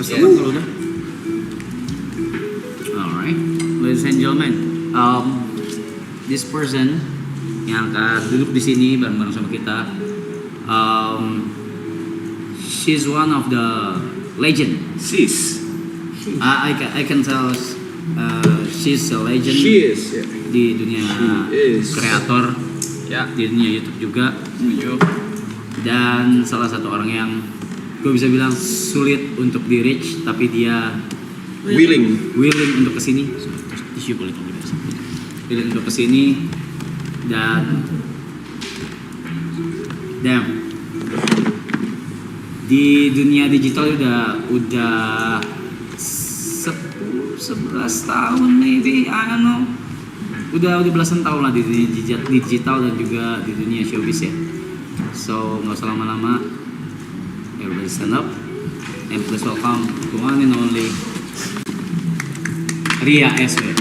Kalau udah. Alright, ladies and gentlemen, this person yang akan duduk di sini bareng-bareng sama kita, she's one of the legend. I can tell she's a legend. She is. Di dunia kreator, di dunia YouTube juga. Dan salah satu orang yang gue bisa bilang sulit untuk di reach, tapi dia willing untuk kesini. Tisu boleh tunggu dulu. Willing untuk kesini dan di dunia digital udah 10-11 tahun maybe, I don't know. Udah belasan tahun lah di dunia digital dan juga di dunia showbiz ya. So nggak usah lama-lama, everybody stand up and please welcome the one and only Ria SW.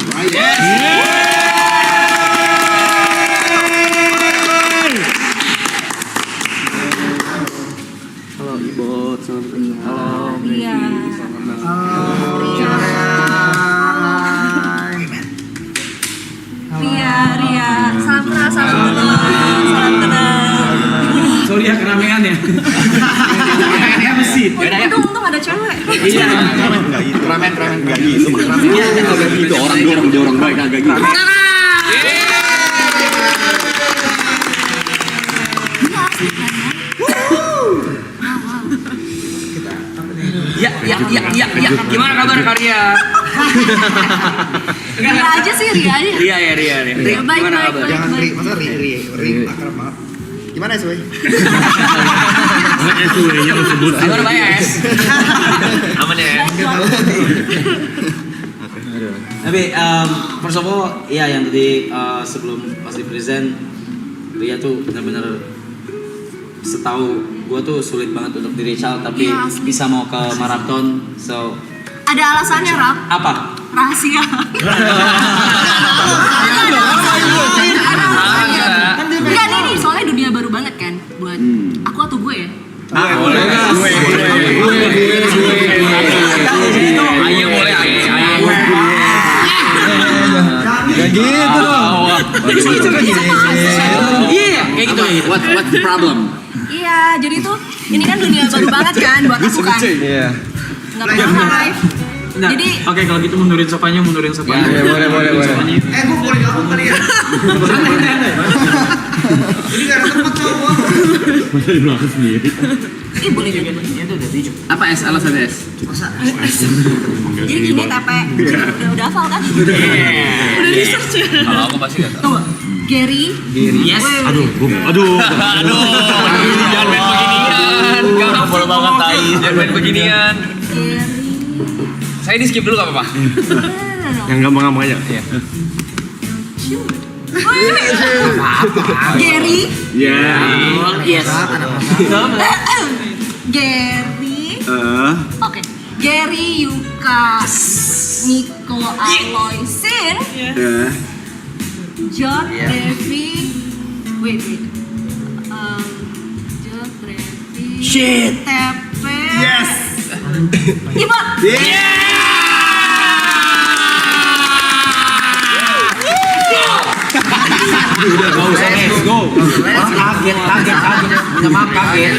Halo Ibu, halo Ria. Ria, salam kenal. Sorry ya keramaian ya. Keramaiannya apa sih? Untung ada cewek. Iya, ramen enggak gitu. Iya, enggak gitu. Orang baik enggak gitu. Ya. Gimana kabar Karya? Ria aja sih, Ria aja. Ria. Gimana kabar? Jangan masa Ri akrab banget. Gimana SW? SW-nya lo sebut. Gimana Bay S? Aman ya? Tapi first of all, iya yang tadi sebelum pas di present, Ria tuh benar-benar setahu gua tuh sulit banget untuk di reach out, tapi ya, bisa mau ke maraton, so ada alasannya, Rap. apa? Rahasia. Enggak nih, soalnya dunia baru banget kan buat aku atau gue ya? Boleh nggak? Ayo boleh. Gak gitu dong. Iya, kayak gitu. What's the problem? Iya, jadi tuh ini kan dunia baru banget kan buat aku kan. Iya. Nggak pernah live. Jadi Oke, kalau gitu mundurin sopanya. Boleh. Sopanya. Gue boleh gabung kali ya. Ini gak ada tempat cowok. Masa di belakang sendiri. boleh juga. Apa S? Alasan S? Jadi gini Tepe, udah hafal kan? Udah research ya. Kalau aku pasti nggak tahu. Tuh, Gary. Yes. Aduh. Jangan main beginian. Kamu follow banget tai. Jangan main beginian. Gary. Saya di skip dulu nggak apa-apa. Yang gampang-gampang aja. Iya. Gary. Yes. Gary. Oke. Gary Yukas Nico Aloysin. John Devi. Wait. John Devi. Shit. Tepe. Yes. Ibot. Udah gak usah, let's go. Orang kaget. Minta maaf kaget.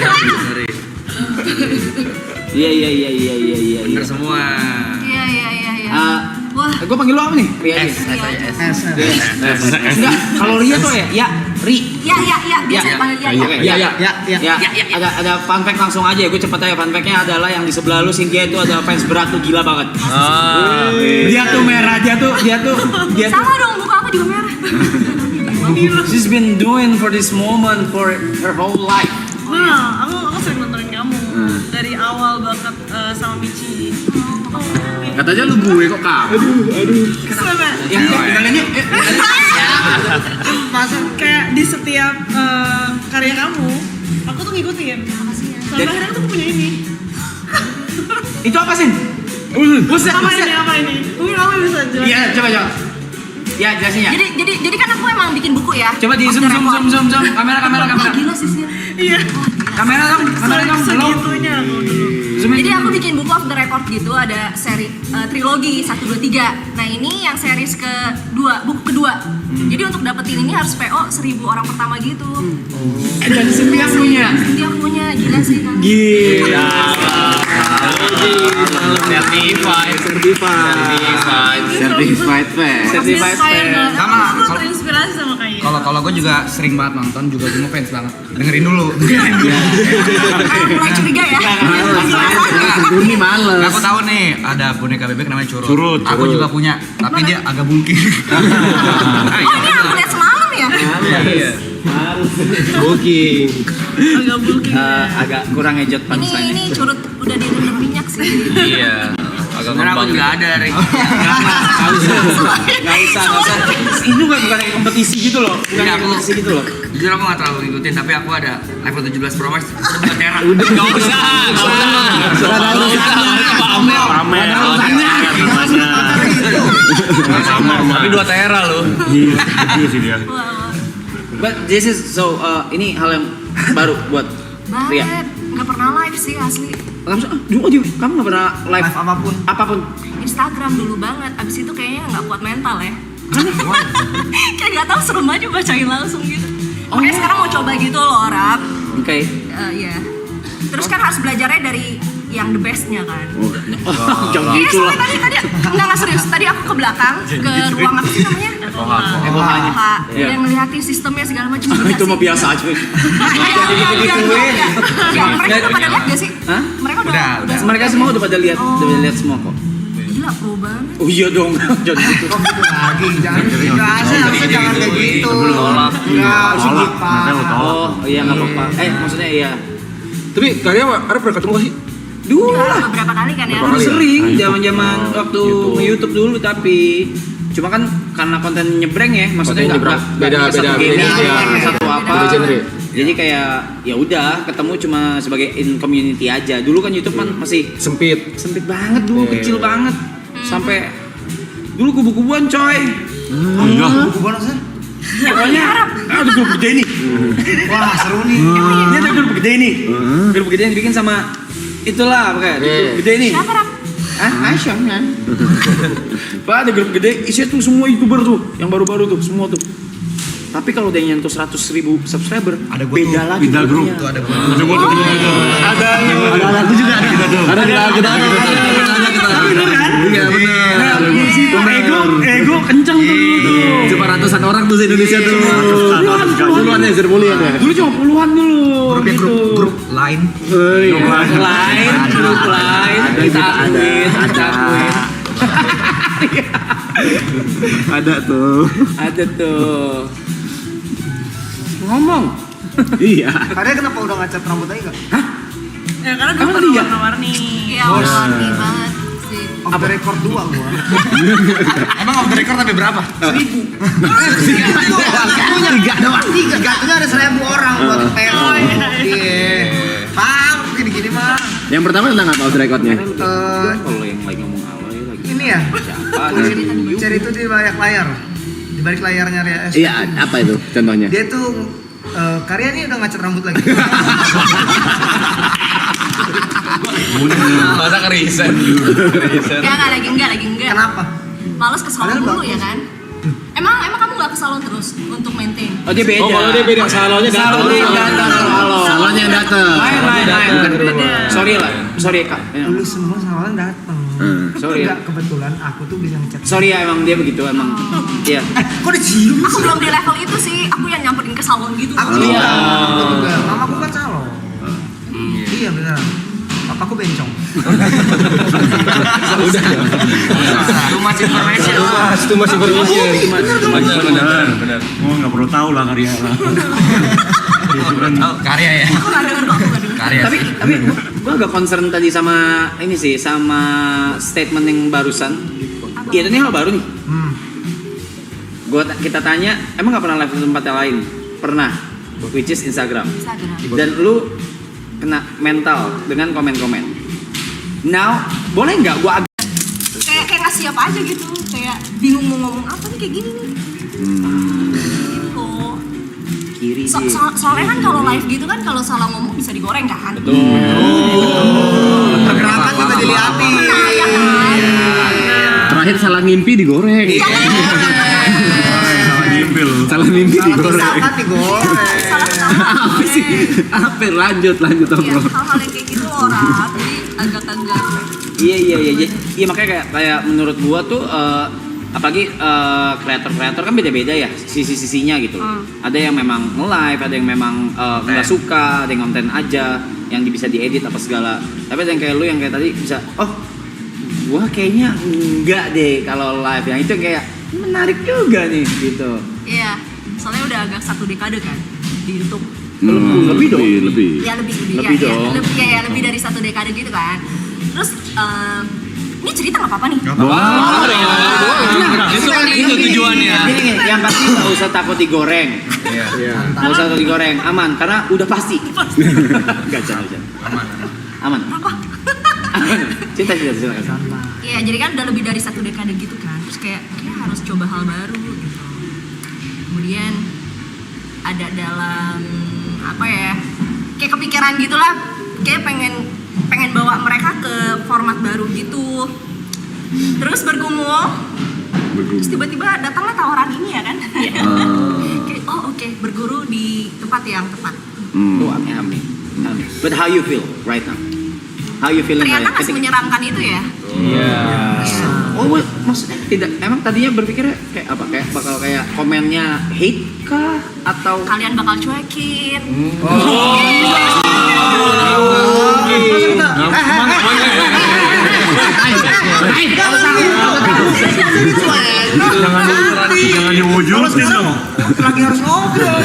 Iya. Bener semua. Iya. Wah. Gue panggil lo apa nih? Ria. Enggak, kalau Ria tuh ya Ri. Ya. Biasa panggil Ria. Ya. Ada fun fact langsung aja. Gue cepet aja. Fun fact-nya adalah yang di sebelah lu Cynthia itu ada fans berat tuh gila banget. Dia tuh merah, dia tuh. Sama dong, muka aku juga merah. She's been doing for this moment for her whole life. Nah, aku sering nontonin kamu dari awal banget sama Michi. Katanya lu gue kok kamu. Sama. Kenalnya Kayak di setiap karya kamu, aku tuh ngikutin. Sampai akhirnya aku tuh punya ini. itu apa sih? Apa ini? Mungkin kamu bisa jelasin. Iya, coba. Ya jelasin ya. Jadi kan aku emang bikin buku ya. Coba di Off zoom the zoom record. zoom zoom zoom. Kamera. Gila sih Sir. Iya. Kamera dong. Belum. Segitunya aku dulu. Zoom Jadi in. aku bikin buku off the record gitu, ada seri trilogi 1, 2, 3. Nah ini yang series kedua, buku kedua. Jadi untuk dapetin ini harus PO 1000 orang pertama gitu. Dan Cynthia punya. Cynthia punya, gila sih kan. Gila. Certified fans. Certified fan. Sama. Aku terinspirasi sama kayak. Kalau gue juga sering banget nonton, juga gue ngefans banget. Dengerin dulu. Mulai curiga ya. Ini males. Aku tahu nih ada boneka bebek namanya Curut. Curut, Aku Curut. juga punya, tapi dia agak bungkil. Oh ini aku lihat semalam ya. Booking. Agak bulking. Agak kurang ejot pansanya. Ini curut udah direndam minyak sih. Iya. Agak Sebenarnya aku juga ada, Rik. Nggak usah. Ini bukan kayak kompetisi gitu loh. Bukan kayak kompetisi gitu loh. Jujur aku gak terlalu ngikutin, tapi aku ada level 17 Pro Max 2 tera. Udah. Gak usah. Pamer. Tapi 2 tera loh. Iya sih dia. But this is so ini hal yang baru buat Ria. Banget. Nggak pernah live sih asli. Kamu nggak pernah live apapun. Instagram dulu banget. Abis itu kayaknya nggak kuat mental ya. Kayak nggak tahu serem aja bacain langsung gitu. Makanya sekarang mau coba gitu loh rap. Oke. Iya. Terus kan harus belajarnya dari yang the bestnya kan. Jangan Iya, gitu lah. soalnya tadi enggak serius. Tadi aku ke belakang ke ruang apa sih namanya? FOH. Iya. Dan ngeliatin sistemnya segala macam. Itu mah biasa aja. Mereka udah pada lihat gak sih? Hah? Mereka udah. Mereka semua udah pada lihat semua kok. Gila pro banget. Oh iya dong. Jadi gitu. Kok gitu lagi? Jangan harusnya jangan kayak gitu. Enggak, harus Jepang. Oh iya nggak apa-apa. Maksudnya iya. Tapi kalian ada pernah ketemu gak sih? Dulu lah. Beberapa kali kan ya. Dulu sering zaman-zaman waktu YouTube dulu tapi cuma kan karena konten nyebreng ya, maksudnya Konten nggak nyebreng. Beda- satu beda- game, beda- satu apa. beda genre. Jadi kayak ya udah ketemu cuma sebagai in community aja. Dulu kan YouTube kan masih Sempit. sempit banget dulu, Iya. kecil banget. Sampai dulu kubu-kubuan coy. Enggak. Kubuan sih. Pokoknya ada grup gede nih. Wah, seru nih. Ini ada grup gede nih. Grup gede yang dibikin sama itulah pakai grup gede nih. Siapa rap? Aisyah kan. Pak ada grup gede, isinya tuh semua YouTuber tuh, yang baru-baru tuh, semua tuh. Tapi kalau udah nyentuh 100.000 subscriber, Ada gua beda tuh, lagi. beda grup. grupnya. Ada gua. Ada aku juga ada. Ada kita. Iya benar. Ego kenceng tuh dulu tuh. Cuma ratusan orang tuh di Indonesia tuh. Puluhan ya, puluhan ya. Dulu cuma puluhan dulu gitu. Grup lain. Grup lain, kita akuin. Ada tuh. Ada tuh. Ngomong. Iya. Kalian kenapa udah ngacat rambut lagi enggak? Ya karena dulu Emang baru iya? warna-warni. Iya, warna banget sih. Off the record 2 gua. Emang off the record tapi berapa? 1000. Tiga doang. Tiga itu ada 1000 orang buat PO. Iya. Paham gini-gini mah. Yang pertama tentang apa off the record-nya? Kalau yang lagi ngomong awal ya lagi. Ini ya. Siapa? Cari itu di balik layar. Di balik layarnya Ria S. Iya, apa itu contohnya? Dia tuh Karya ini udah ngacat rambut lagi. Masa keriset. Enggak lagi. Kenapa? Males ke salon Padahal dulu ya kan? Emang kamu nggak ke salon terus untuk maintain? Oh dia beda. Oh, kalau dia beda, salonnya datang. Salonnya yang datang. Salonnya yang datang. Lain. Sorry kak. Lu semua salon datang. Sorry. Enggak, kebetulan aku tuh bisa ngecat. Sorry ya emang dia begitu emang. Iya. Kok dicium? Aku belum di level itu sih, aku yang nyamperin ke salon gitu. Aku juga. Aku juga. Mamaku kan salon. Iya benar. Papaku bencong. Too much information. Itu masih information. Benar. Oh, nggak perlu tahu lah karya lah. Oh, karya ya. Aku nggak denger kok, aku nggak denger. Karya. Tapi gue agak concern tadi sama ini sih, sama statement yang barusan. Iya, ini hal baru nih. Kita tanya, emang nggak pernah live di tempat yang lain? Pernah, which is Instagram. Instagram. Dan lu kena mental dengan komen-komen. Now, boleh nggak gua Kayak nggak siap aja gitu, kayak bingung mau ngomong apa nih kayak gini nih. Gitu. Kiri deh. Soalnya kan kalau live gitu kan kalau salah ngomong bisa digoreng kan. Pergerakan juga dilihatin. Nah, ya kan. Terakhir salah ngimpi digoreng. Salah mimpi digoreng. Salah digoreng. Salah ketawa. Apa sih? Apa? Lanjut Iya, bro. hal-hal yang kayak gitu orang, jadi agak-agak. Iya makanya kayak menurut gua tuh apalagi kreator-kreator kan beda-beda ya sisi-sisinya gitu. Ada yang memang nge-live, ada yang memang nggak suka, ada yang konten aja yang bisa diedit apa segala. Tapi ada yang kayak lu yang kayak tadi bisa gua kayaknya enggak deh kalau live, yang itu kayak menarik juga nih gitu. Iya, soalnya udah agak 1 dekade kan di YouTube. Lebih dong. Lebih. Ya lebih Lebih ya, dong. lebih dari 1 dekade gitu kan. Terus ini cerita nggak apa-apa nih. Itu kan itu tujuannya. Gini, yang pasti nggak usah takut digoreng. Nggak usah takut digoreng, aman karena udah pasti. Gak jangan. Aman. Apa? Cinta silakan. Iya, jadi kan udah lebih dari 1 dekade gitu kan. Terus kayak harus coba hal baru gitu. Kemudian ada dalam apa ya? Kayak kepikiran gitulah. Kayak pengen bawa mereka ke format baru gitu. Terus bergumul. Terus tiba-tiba datanglah tawaran ini ya kan. Kayak oke, berguru di tempat yang tepat. Amin. But how you feel right now? How you feeling? Ternyata masih menyeramkan itu ya. Maksudnya tidak. Emang tadinya berpikirnya kayak apa? Kayak bakal kayak komennya hate kah atau Kalian bakal cuekin. Jangan diwujud. Lagi harus ngobrol.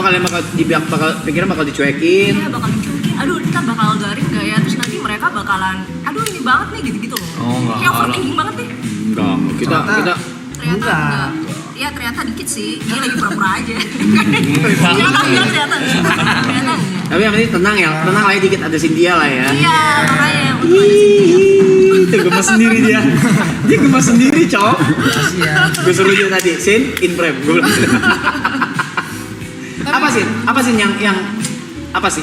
kalian bakal pikiran bakal dicuekin? Iya, bakal dicuekin. Aduh, kita bakal garing gak ya? Terus nanti mereka bakalan, aduh ini banget nih gitu-gitu loh. Kayak overthinking banget nih. Enggak. Kita Ternyata enggak. Ya ternyata dikit sih. Dia lagi pura-pura aja. Ternyata enggak. Tapi yang penting tenang ya, tenang lah ya dikit, ada Cynthia lah ya. Iya, makanya untuk ada Cynthia. Itu gemes sendiri dia. Dia gemes sendiri, cowok. Gue suruh dia tadi, Sin, in frame. Gue bilang. Apa sih yang apa sih?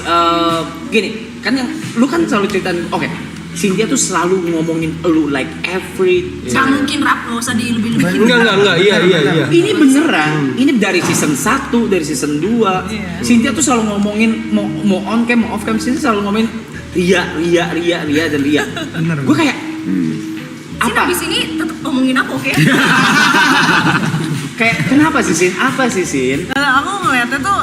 Gini, kan yang lu kan selalu ceritain, oke. Cynthia tuh selalu ngomongin lu like every. Nggak mungkin rap, nggak usah dilebihin. Enggak, iya. Ini beneran, ini dari season 1, dari season 2. Cynthia tuh selalu ngomongin mau on cam, mau off cam, Cynthia selalu ngomongin Ria dan Ria. Gue kayak Sin abis ini tetap ngomongin aku, oke? Kayak kenapa sih Sin? Apa sih Sin? Karena aku ngeliatnya tuh,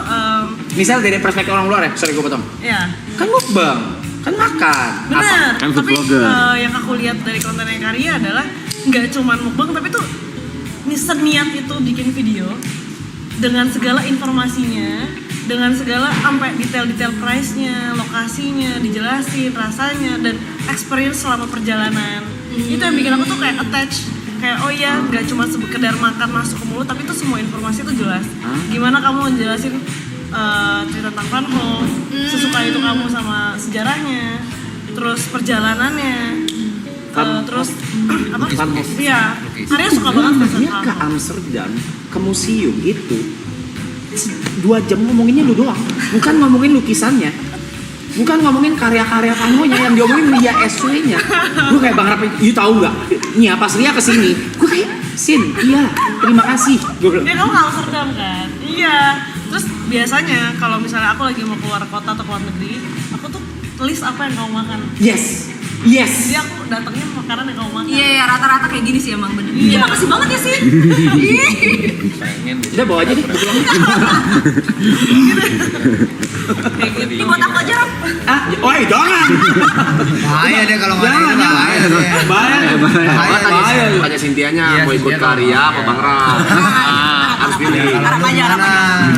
Misal dari perspektif orang luar ya, sorry gue potong. ya Kan mukbang, kan makan. bener. Kan food Tapi blogger. yang aku lihat dari kontennya Karya adalah nggak cuman mukbang, tapi tuh seniat itu bikin video dengan segala informasinya, dengan segala sampai detail-detail price-nya, lokasinya, dijelasin rasanya dan experience selama perjalanan. Itu yang bikin aku tuh kayak attach, kayak oh iya nggak cuma sekedar makan masuk ke mulut, tapi tuh semua informasi tuh jelas. Gimana kamu ngejelasin cerita tentang Van Hove, sesuka itu kamu sama sejarahnya, terus perjalanannya, terus apa? Iya, Karya suka banget Dia sama ke Van Hove. Amsterdam, ke museum itu 2 jam ngomonginnya lu doang, bukan ngomongin lukisannya, bukan ngomongin karya-karya kamunya, yang diomongin Ria SW-nya. Gue kayak Bang Rapi, you tahu nggak? Nih pas Ria kesini, gue kayak Sin, iya, terima kasih. Gue bilang, Ya kamu ke Amsterdam kan? Iya. Terus biasanya kalau misalnya aku lagi mau keluar kota atau keluar negeri, aku tuh list apa yang kamu makan. yes. Jadi aku datangnya makanan yang kamu makan. Iya, rata-rata kayak gini sih emang bener. Iya, makasih banget ya Sin. Udah bawa aja deh, gue bilang. Ini buat aku aja, Ram. Oi, jangan. Bahaya deh kalau nggak ada itu, bahaya. Bahaya. Tanya Cynthia-nya mau ikut karya apa Bang Ram. Harus pilih. Harap aja.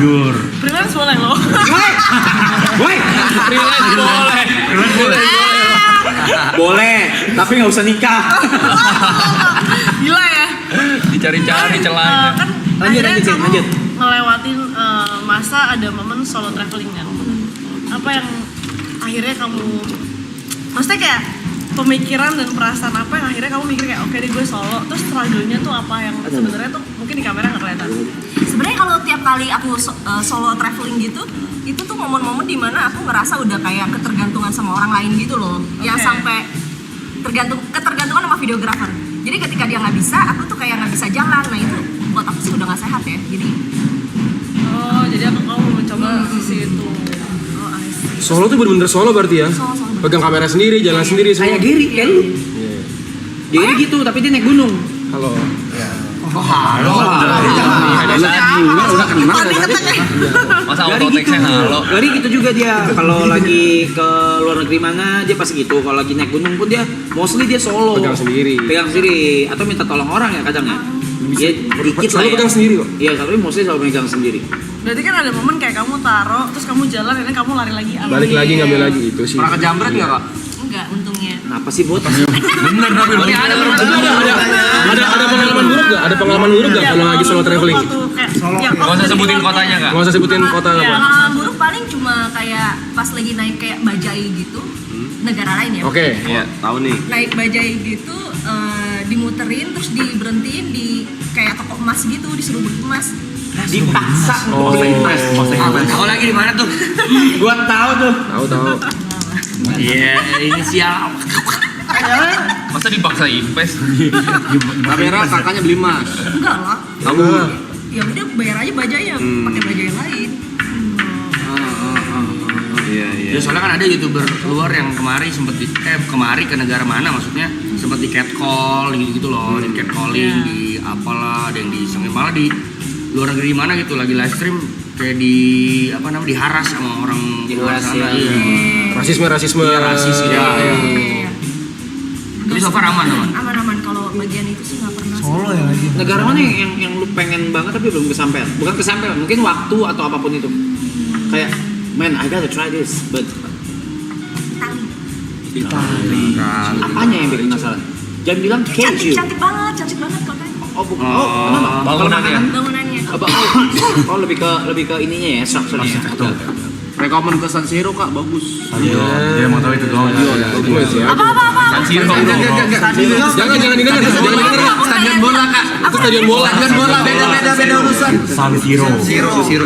Jujur. Freelance boleh loh. Woi, boleh, tapi nggak usah nikah. Gila ya. Dicari-cari celahnya. Kan Lanjut, akhirnya Cin, kamu lanjut. ngelewatin masa ada momen solo traveling kan. Apa yang akhirnya kamu, maksudnya kayak pemikiran dan perasaan apa yang akhirnya kamu mikir kayak oke deh gue solo, terus struggle-nya tuh apa yang sebenarnya tuh mungkin di kamera nggak kelihatan. Sebenarnya kalau tiap kali aku solo traveling gitu, itu tuh momen-momen dimana aku ngerasa udah kayak ketergantungan sama orang lain gitu loh, yang sampai ketergantungan sama videografer. Jadi ketika dia nggak bisa, aku tuh kayak nggak bisa jalan. Nah itu buat aku sih udah nggak sehat ya. Jadi kamu mencoba sisi itu. Solo tuh bener-bener solo berarti ya? Solo. Pegang kamera sendiri, jalan sendiri semua. Kayak Giri, kayak lu. Giri gitu, tapi dia naik gunung. Halo. Udah kenal ya tadi. Masa Gari autoteksnya gitu. halo. Gari gitu juga dia. Kalau lagi ke luar negeri mana dia pasti gitu. Kalau lagi naik gunung pun dia mostly dia solo. Pegang sendiri. Atau minta tolong orang ya kadang ya. Dia dikit lah. Selalu pegang sendiri kok. Iya, tapi mostly selalu pegang sendiri. Berarti kan ada momen kayak kamu taruh, terus kamu jalan, dan kamu lari lagi. Balik lagi ngambil lagi itu sih. Pernah kejambret nggak kak? Enggak, untungnya. Kenapa sih bot? Bener tapi Ada pengalaman buruk gak? Ada pengalaman buruk gak kalau lagi solo traveling? Gak usah sebutin kotanya kak. Gak usah sebutin kota apa. Pengalaman buruk paling cuma kayak pas lagi naik kayak bajai gitu, negara lain ya. Oke. Iya, tahu nih. Naik bajai gitu, dimuterin terus diberhentiin di kayak toko emas gitu, disuruh beli emas. Dipaksa Oh. Tahu lagi di mana tuh? Gua tahu tuh. Tahu. Iya, inisial. Masa dipaksa impes? Kamera kakaknya beli emas. Enggak lah, Kamu ya udah bayar aja bajainya, pakai bajai yang lain. iya. Ya soalnya kan ada YouTuber luar yang kemari ke negara mana maksudnya sempet di catcall gitu loh, di catcalling di apalah, ada yang disengit malah di luar negeri mana gitu lagi live stream kayak diharas sama orang luar sana. Iya. Rasisme. Iya, rasis gitu. Iya. Tapi so far aman. Aman-aman, kalau bagian itu sih nggak pernah. Solo ya lagi. Negara mana yang lu pengen banget tapi belum kesampaian? Bukan kesampaian, mungkin waktu atau apapun itu. Kayak, man, I gotta try this, but Itali. apanya yang bikin penasaran? Jangan bilang keju. Cantik banget kotanya. Oh, bukan. Oh, kenapa? Bangunannya. Bangunannya. Oh, lebih ke ininya ya, strukturnya. rekomen ke San Siro kak, bagus. Dia mau tahu itu doang. Bagus ya. Apa? San Siro. Jangan didengar. Stadion bola kak. Itu stadion bola. Beda urusan. San Siro.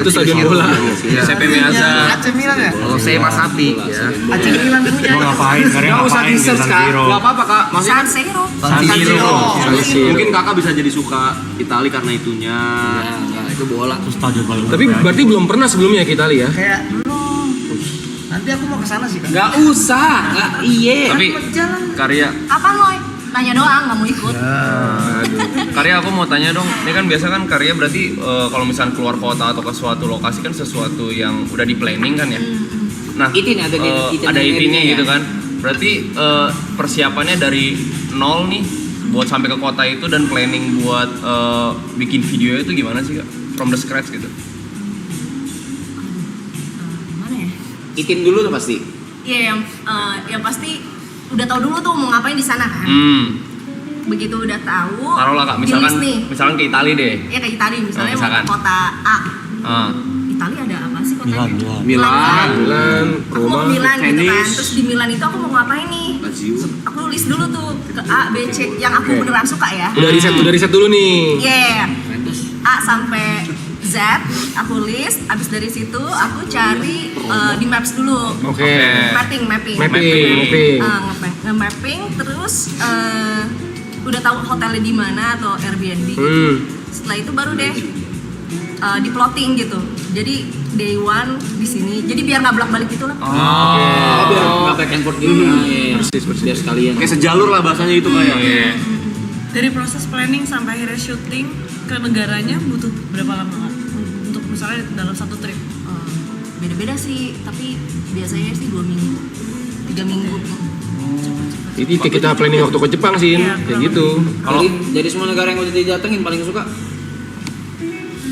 Itu stadion bola. CP Meazza. AC Milan ya? Kalau saya Mas Sapi ya. AC Milan punya. Mau ngapain? Karya Gak usah ngapain di di-search San kak, Siro? gak apa-apa kak. Maksudnya San Siro. San Siro. mungkin kakak bisa jadi suka Itali karena itunya. Itu bola. Itu stadion paling Tapi berarti belum pernah sebelumnya ke Italia ya? Kayak belum. Nanti aku mau ke sana sih kan. Gak usah, iya. Tapi Karya, Apa Loy? Nanya doang, nggak mau ikut. Karya aku mau tanya dong, ini kan biasa kan Karya berarti kalau misalnya keluar kota atau ke suatu lokasi kan sesuatu yang udah di planning kan ya. Nah, Itin ada ada itinnya ya. gitu kan. Berarti persiapannya dari nol nih buat sampai ke kota itu dan planning buat bikin video itu gimana sih kak? From the scratch gitu. Gimana ya? Itin dulu tuh pasti. Iya, yang pasti udah tahu dulu tuh mau ngapain di sana kan. Begitu udah tahu. Taruhlah kak, misalkan ke Italia deh. Ya ke Italia misalnya mau misalkan. ke kota A. Ah. Italia ada apa sih kotanya? Milan, Aku mau Roma, ke Milan gitu kan. tenis. Terus di Milan itu aku mau ngapain nih? Aku list dulu tuh ke A, B, C yang aku beneran suka ya. Udah riset dulu nih. Yeah. A sampai Z aku list, abis dari situ aku cari di maps dulu. Oke. Mapping. Nge-mapping terus udah tahu hotelnya di mana atau Airbnb gitu. Setelah itu baru deh di plotting gitu. Jadi day one di sini. Jadi biar nggak bolak-balik gitu lah. Biar nggak back and forth gitu. Biar sekalian. Kayak sejalur lah bahasanya itu kayak. Dari proses planning sampai akhirnya syuting ke negaranya butuh berapa lama Kak? Untuk misalnya dalam satu trip? Beda-beda sih, tapi biasanya sih 2 minggu, 3 minggu. Jadi kita planning waktu ke Jepang sih, kayak gitu. Kalau jadi semua negara yang udah didatengin paling suka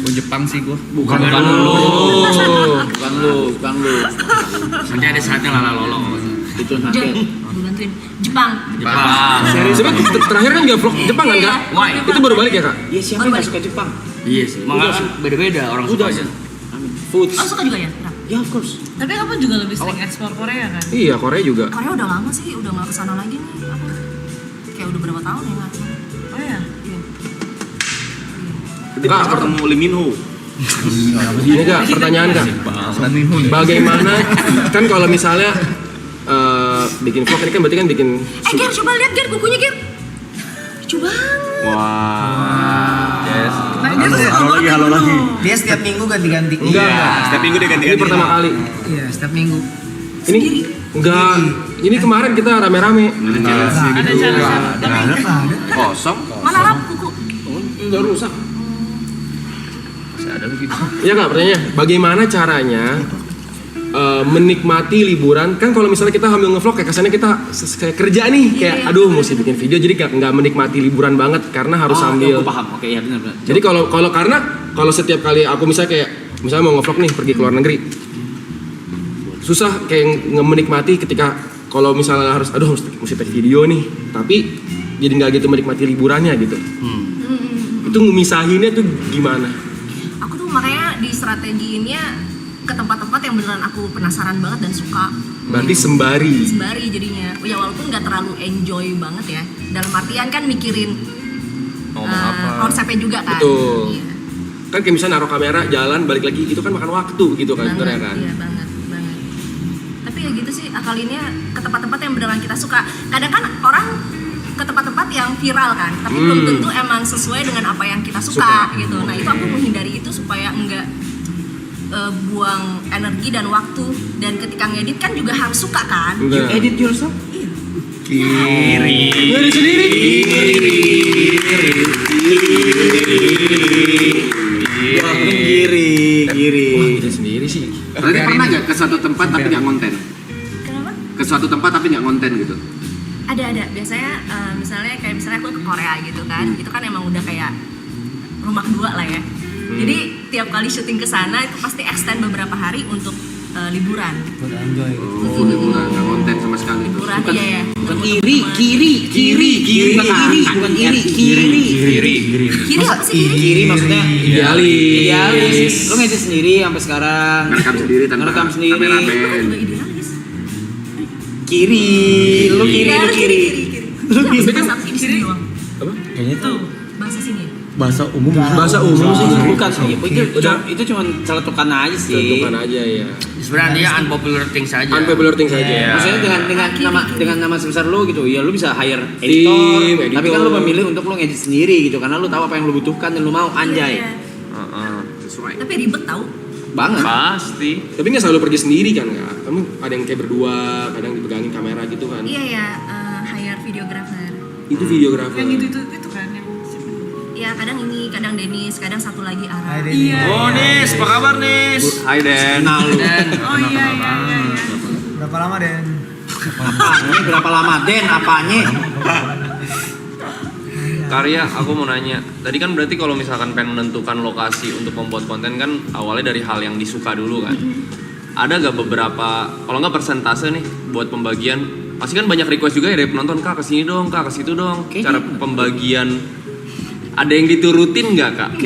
Gue Jepang sih gue. bukan lu. Nanti ada saatnya lala lolong. Itu Gue bantuin. Jepang. Sebenarnya terakhir kan dia vlog Jepang kan kak? Why? Itu baru balik ya kak? Ya siapa yang nggak suka Jepang? Iya sih. Makanya kan beda-beda orang suka aja. Food. Oh suka juga ya? Rap? Ya of course. Tapi kamu juga lebih sering ekspor Korea kan? Iya, Korea juga. Korea udah lama sih, udah nggak kesana lagi nih. Apa? Kayak udah berapa tahun ya nggak kesana. Oh ya. Iya. Jadi pas ketemu Lee Min Ho. Ini Kak, pertanyaan Kak. Bagaimana kan kalau misalnya bikin vlog ini kan berarti kan bikin Ger, coba lihat Ger bukunya Ger. Lucu banget. Wah. Yes. Nah, dia tuh Halo lagi. Dia setiap minggu ganti-ganti. enggak. Setiap minggu dia ganti-ganti. Ini pertama kali. Iya, setiap minggu. Ini enggak. Ini kemarin kita rame-rame. ada cara. Kosong. Mana lap buku? Enggak rusak. Masih ada lagi. Iya Kak, pertanyaannya bagaimana caranya menikmati liburan kan kalau misalnya kita sambil ngevlog kayak kesannya kita kayak kerja nih kayak aduh mesti bikin video jadi nggak menikmati liburan banget karena harus sambil Aku paham. Oke, ya benar. jadi kalau setiap kali aku misalnya mau ngevlog nih pergi ke luar negeri susah kayak menikmati ketika kalau misalnya harus mesti take video nih tapi jadi nggak gitu menikmati liburannya gitu itu ngemisahinnya tuh gimana? Aku tuh makanya di strateginya ke tempat-tempat yang beneran aku penasaran banget dan suka. Berarti sembari Jadinya. Ya walaupun nggak terlalu enjoy banget ya. Dalam artian kan mikirin konsepnya juga kan. betul Iya. kan kayak misalnya naruh kamera jalan balik lagi itu kan makan waktu gitu kan sebenarnya kan. Iya banget. Tapi ya gitu sih akalinnya ke tempat-tempat yang beneran kita suka. Kadang kan orang ke tempat-tempat yang viral kan, tapi belum tentu emang sesuai dengan apa yang kita suka gitu. Nah itu aku menghindari itu supaya enggak buang energi dan waktu, dan ketika ngedit kan juga harus suka kan. You edit yourself? Kiri. Dari sendiri. Kiri. Wah, kita sendiri sih. Berarti pernah nggak ke suatu tempat tapi nggak konten? Kenapa? Ke suatu tempat tapi nggak konten gitu? Ada. Biasanya misalnya aku ke Korea gitu kan, itu kan emang udah kayak rumah kedua lah ya. Jadi tiap kali syuting ke sana itu pasti extend beberapa hari untuk liburan. Oh, liburan nggak konten sama sekali. Liburan iya ya. Bukan kiri. Bukan iri. Kiri apa sih kiri? Kiri maksudnya Idealis. Lo ngedit sendiri sampai sekarang. Ngerekam sendiri tanpa Ngerekam sendiri. kameramen. Juga idealis. Kiri. Lo kiri. Tapi kan di sini doang. Apa? Kayaknya itu Bahasa sini ya. bahasa umum. Bahasa umum sih. Bukan sih. Itu cuma celetukan aja sih. Tentukan aja ya. Sebenarnya dia unpopular things aja. Unpopular things aja. Maksudnya dengan nama sebesar lo gitu, ya lo bisa hire Tim, editor. Tapi kan editor. lo memilih untuk lo ngedit sendiri gitu, karena lo tahu apa yang lo butuhkan dan lo mau anjay. Iya. Sesuai. Tapi ribet tau. Banget. Pasti. Tapi nggak selalu pergi sendiri kan Kak? Kamu ada yang kayak berdua, kadang dipegangin kamera gitu kan? Iya ya, hire videographer. Itu videografer. Yang itu kan yang Iya kadang ini, kadang Denis, kadang satu lagi Ara. Iya. Oh Nis, apa kabar Nis? Hai Den. Oh iya. Berapa lama, Den? Apanya? Berapa lama Den? Apanya? Karya, aku mau nanya. Tadi kan berarti kalau misalkan pengen menentukan lokasi untuk membuat konten kan awalnya dari hal yang disuka dulu kan. Ada gak beberapa, kalau nggak persentase nih buat pembagian? Pasti kan banyak request juga ya dari penonton, kak kesini dong, kak kesitu dong. Cara pembagian ada yang diturutin nggak kak?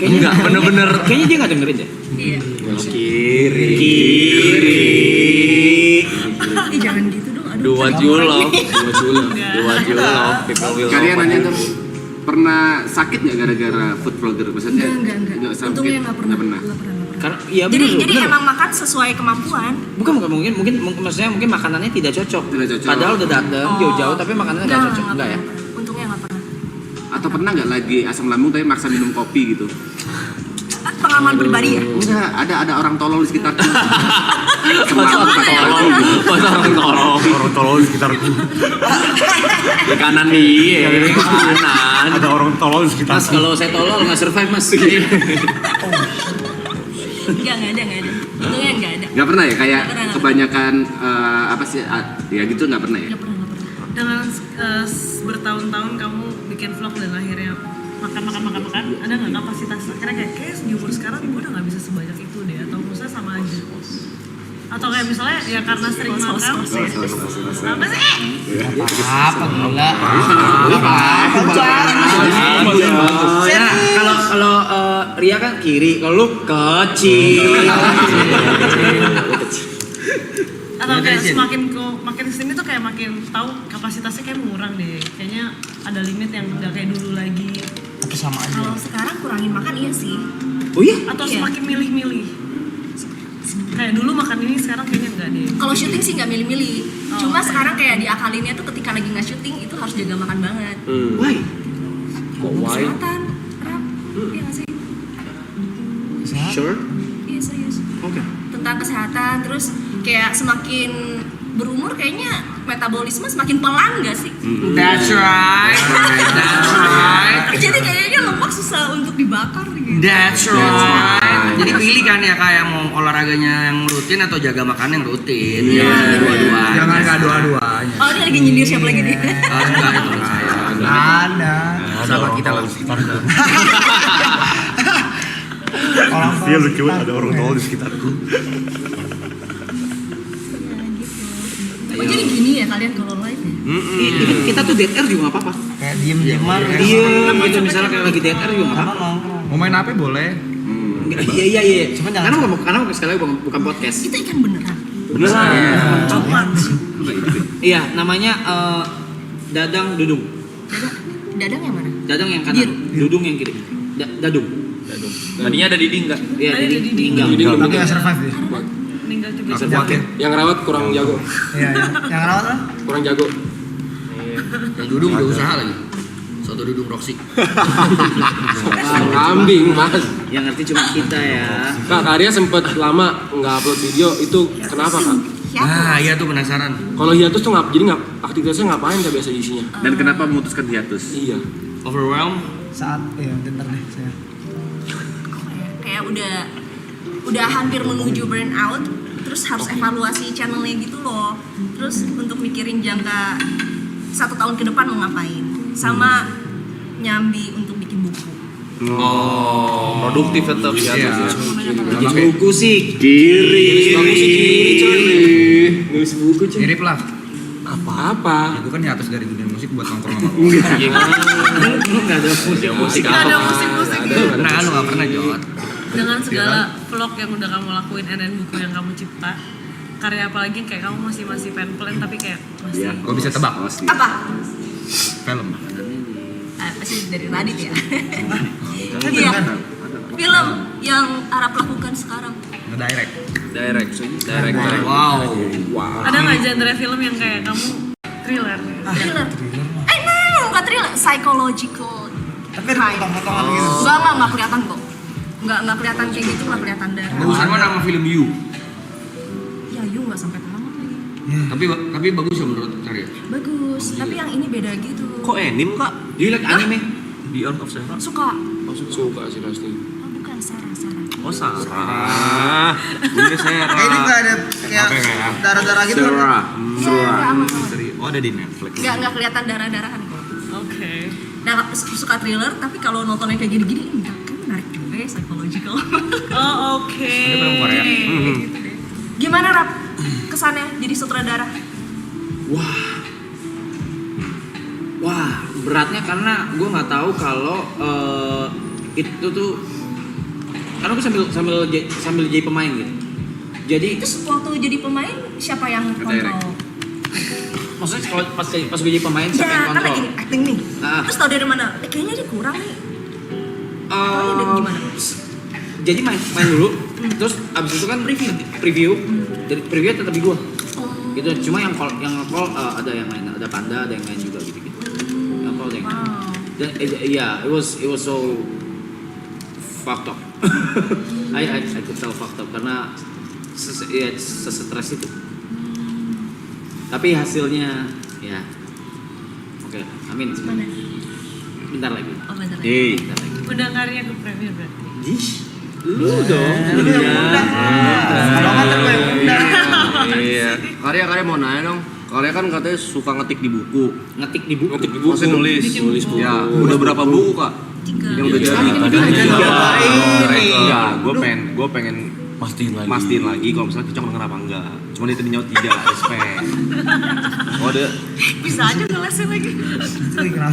Enggak, bener-bener. Kayaknya dia nggak dengerin deh. Iya. Kiri. Ih jangan gitu dong, aduh. Do what you love. Do what you love. People will Kalian love. nanya dong, pernah sakit nggak gara-gara food vlogger? Maksudnya Enggak. sakit? Untungnya nggak pernah. Nggak pernah. Karena iya Jadi bener. emang makan sesuai kemampuan. Bukan mungkin maksudnya mungkin makanannya tidak cocok. Tidak cocok. Padahal udah dateng jauh-jauh tapi makanannya nggak cocok. Enggak ya? Pernah. Untungnya nggak pernah. Atau pernah nggak lagi asam lambung tapi maksa minum kopi gitu? Pengalaman pribadi ya. Enggak, ada orang tolol di sekitar. Orang tolol di sekitarku. Di kanan dia, di kanan. Ada orang tolol di Mas sekitarku. kalau saya tolol nggak survive mas. Enggak ada. Untungnya nggak ada. Nggak pernah ya kayak Nggak pernah. kebanyakan apa sih ya gitu nggak pernah ya? Nggak pernah. Dengan bertahun-tahun kamu bikin vlog dan akhirnya makan, ada nggak kapasitas? Akhirnya kayak di umur sekarang gue udah nggak bisa sebanyak itu deh, atau misalnya sama aja. Atau kayak misalnya ya karena sering makan. Apa sih? Apa gila? Kalau Ria kan kiri, kalau lu kecil. Atau kayak makin kesini tuh kayak makin tahu kapasitasnya kayak mengurang deh. Kayaknya ada limit yang udah kayak dulu lagi. Tapi sama aja. Kalau sekarang kurangin makan iya sih. Oh iya? Atau Iya. semakin milih-milih. Kayak dulu makan ini, sekarang kayaknya enggak deh. Kalau syuting sih nggak milih-milih. Oh, Cuma oke. sekarang kayak diakalinnya tuh ketika lagi nggak syuting itu harus jaga makan banget. Why? Kok why? Kesehatan, Rap. Iya nggak sih? Sure? Iya serius. Oke. Tentang kesehatan, terus kayak semakin berumur kayaknya metabolisme semakin pelan nggak sih? That's right. That's right. Jadi kayaknya lemak susah untuk dibakar gitu. That's right. Jadi pilih kan ya kayak mau olahraganya yang rutin atau jaga makan yang rutin. Iya. Dua-duanya. Jangan nggak dua-duanya. Oh ini lagi nyindir siapa lagi nih? Enggak itu saya. Ada. Sama kita lah. Orang tua Iya lucu sekitar. ada orang tua di sekitarku. Oh jadi gini ya kalian kalau live ya? Kita tuh dead air juga nggak apa-apa. Kayak diem-dieman. Diem gitu misalnya kayak lagi dead air juga nggak apa-apa. Mau main apa boleh. Iya. Cuma jangan Karena sekali lagi bukan podcast. Itu ikan beneran. Iya, namanya Dadang Dudung. Dadang yang mana? Dadang yang kanan, Dudung yang kiri. Dadung. Tadinya ada Diding nggak? Iya, Ada jadi Diding. tinggal. Tapi nggak survive deh. Meninggal juga. Yang rawat kurang jago. Iya. Yang rawat lah. Kurang jago. Yang dudung udah usaha lagi. Soto dudung Roxy. Kambing mas. Yang ngerti cuma kita ya. Kak Karya sempet lama nggak upload video itu kenapa kak? Nah, iya tuh penasaran. Kalau hiatus tuh jadi aktivitasnya ngapain kak biasa isinya? Dan kenapa memutuskan hiatus? Iya. Overwhelmed. Saat bentar deh saya. Kayak udah hampir menuju burnout, terus harus evaluasi channelnya gitu loh. Terus untuk mikirin jangka 1 tahun ke depan mau ngapain, sama nyambi untuk bikin buku. Oh, produktif tetap hiatus. Bikin buku sih. Kiri. Bagus sih kiri coy. Nulis buku cuy. Mirip lah. Apa? Aku kan hiatus dari dunia musik buat nongkrong sama lu. Nggak ada musik. Gak ada musik-musik gitu. Nah, lu gak pernah Jot. Dengan segala vlog yang udah kamu lakuin dan buku yang kamu cipta, karya apa lagi yang kayak kamu masih plan tapi kayak masih Kok bisa tebak? Apa? Film. Pasti dari Radit ya. Iya. Film yang Arab lakukan sekarang. Nge-direct. Direct. Wow. ada nggak genre film yang kayak kamu thriller nih? Thriller. No, bukan thriller, psychological. Tapi ada potong-potongan gitu. Enggak kelihatan kok. Enggak kelihatan kayak gitu, enggak kelihatan darah. Bagusan mana sama film You? Ya, you enggak sampai tamat lagi. Tapi bagus ya menurut Karya. Bagus, tapi yang ini beda gitu. Kok anime kak? Do you like anime? Beyond of Sarah. Suka. Suka sih pasti. Oh, bukan Sarah. Oh Sarah. Bunda Sarah. Kayak ini nggak ada kayak darah-darah gitu. Sarah. Iya, aman. Oh ada di Netflix. Enggak kelihatan darah-darahan kok. Oke. Nah, suka thriller, tapi kalau nonton yang kayak gini-gini, enggak, kan menarik juga ya, psychological. Oh oke. Ada film Korea. Gitu deh. Gimana Rap kesannya jadi sutradara? Wah, beratnya karena gue nggak tahu kalau itu tuh karena gue sambil jadi pemain gitu. Jadi Terus waktu jadi pemain siapa yang kontrol? maksudnya kalau pas gue jadi pemain siapa yang Ya, kan kontrol? lagi acting nih. Ah. Terus tau dari mana? Kayaknya dia kurang nih. Taunya dari gimana? Jadi main dulu, terus abis itu kan preview, dari preview tetap di gue. Gitu, cuma yang call ada yang lain, ada Panda, ada yang lain juga gitu. Yang call ada yang lain. Wow. Dan it was so fucked up. I could tell fucked up karena sestress itu. Tapi hasilnya ya oke, amin. Mana? Bentar lagi. Oh, bentar lagi. Udah karya ke premier berarti. Lu dong. Iya. Karya mau nanya dong. Karya kan katanya suka ngetik di buku. Ngetik di buku. Maksudnya nulis buku. Ya, udah berapa buku kak? 3. Yang udah jadi. Enggak, gue pengen mastiin lagi kalau misalnya Kicong denger apa enggak. Cuma dia tadi nyaut 3, respect. Oh ada. Bisa aja ngelesin lagi.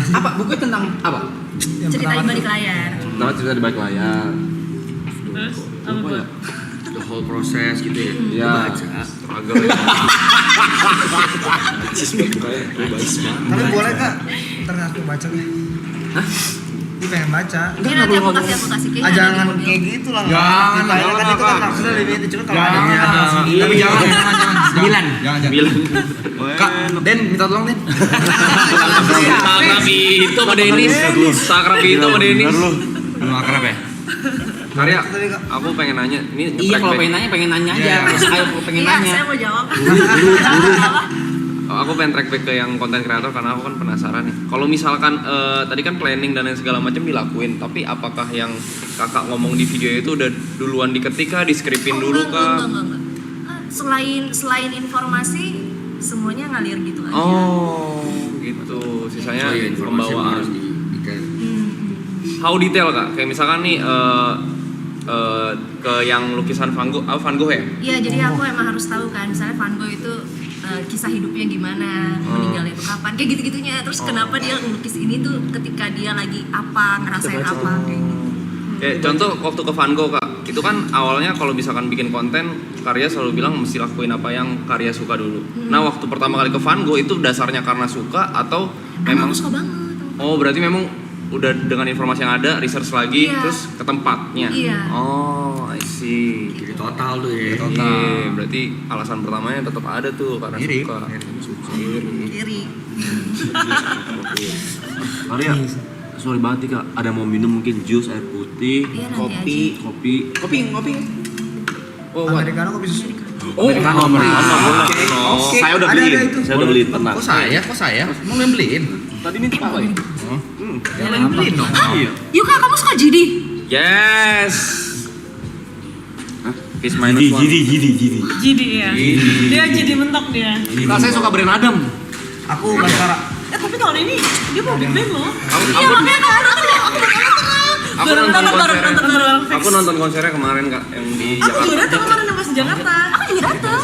Apa buku tentang apa? Cerita di balik layar. Nah cerita di balik layar. Jas? Apa tuh? The whole process gitu ya. Ya. Baca. Struggle ya. Tapi boleh kak, ntar aku baca deh. Hah? Ini pengen baca. Ini nanti aku kasih kayaknya. Ah, jangan kayak gitu lah. Jangan, kan itu kan maksudnya lebih itu cuma kalau ada Tapi jangan. 9. Kak, Den minta tolong Den. Sakrab itu sama Denis. Sakrab itu sama Denis. Lu akrab ya? Karya, aku pengen nanya. Ini Iya, kalau ngetrack back. pengen nanya aja. Saya pengen Iya, nanya. saya mau jawab. Aku pengen track back ke yang konten kreator karena aku kan penasaran nih. Kalau misalkan tadi kan planning dan lain segala macam dilakuin, tapi apakah yang kakak ngomong di video itu udah duluan diketik kah, di-scriptin dulu kah? Enggak. Selain informasi, semuanya ngalir gitu aja. Oh, gitu. Sisanya Informasi pembawaan. harus di-carry. How detail kak? Kayak misalkan nih ke yang lukisan Van Gogh, Van Gogh ya? Iya, jadi aku emang harus tahu kan, misalnya Van Gogh itu kisah hidupnya gimana, meninggalnya itu kapan, kayak gitu-gitunya. Terus kenapa dia ngelukis ini tuh ketika dia lagi apa, ngerasain apa, kayak gitu. Kayak contoh waktu ke Van Gogh kak, itu kan awalnya kalau misalkan bikin konten, Karya selalu bilang mesti lakuin apa yang Karya suka dulu. Nah waktu pertama kali ke Van Gogh itu dasarnya karena suka atau memang? Aku suka banget. Oh berarti memang udah dengan informasi yang ada, research lagi, Iya. terus ke tempatnya. Iya. Oh, I see. Jadi total tuh ya. Iya, berarti alasan pertamanya tetap ada tuh karena suka. Iri. Karya, sorry banget nih kak, ada mau minum mungkin jus, air putih, Iya, nanti kopi. kopi. Oh, what? Americano kopi susu. Oh, Saya udah Ada beliin, itu. saya udah beliin, tenang. Kok saya? Mau yang beliin? Tadi minta apa ya? Yang beliin dong. Iya. Yuk kak, kamu suka GD? Yes. Fish minus one. Jadi ya. Dia jadi mentok dia. Kak, saya suka brand Adam. Aku Baskara. Tapi tahun ini dia mau big band loh. Iya, makanya kamu nonton ya. Aku nonton konsernya. Baru Aku nonton konsernya kemarin kak, yang di Aku Jakarta. juga datang kemarin pas di Jakarta. Aku juga dateng.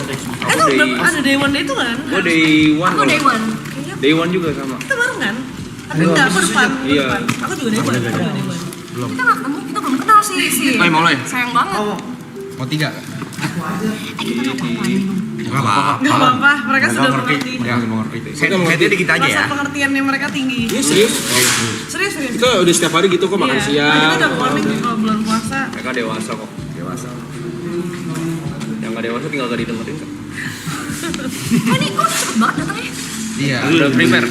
Itu ada Day One Day itu kan? Gue day one. Aku day one. Day one juga sama. Kita bareng kan? Tapi enggak, aku depan. Iya. Aku juga Day One. Day One. Kita nggak ketemu, kita belum kenal sih. Mau lo ya? Sayang banget. Mau 3? Kita nggak apa-apa minum. Enggak apa-apa. Gak apa-apa, mereka sudah mengerti. Mereka mau ngerti. Saya dikit aja ya. Rasa pengertiannya mereka tinggi. Iya serius. Serius. Kita udah setiap hari gitu kok makan Iya. siang. Kita udah warning kalau bulan puasa. Mereka dewasa kok. Dewasa. Yang nggak dewasa tinggal gak didengerin kak. Ini kok cepet banget datangnya? Iya. Udah prepare.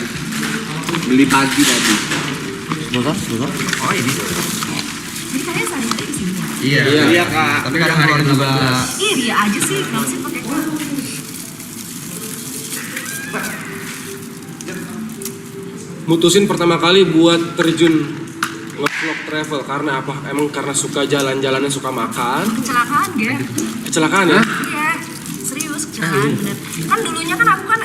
Beli pagi tadi. Oh ini. Jadi kalian sehari-hari di sini ya? Iya. Iya, Kak. Tapi kadang hari juga. Iya, dia aja sih. Kenapa sih pakai kok? Mutusin pertama kali buat terjun nge-vlog travel karena apa? Emang karena suka jalan-jalannya, suka makan. Kecelakaan gak? Kecelakaan ya? Iya, serius kecelakaan bener. Kan dulunya kan aku kan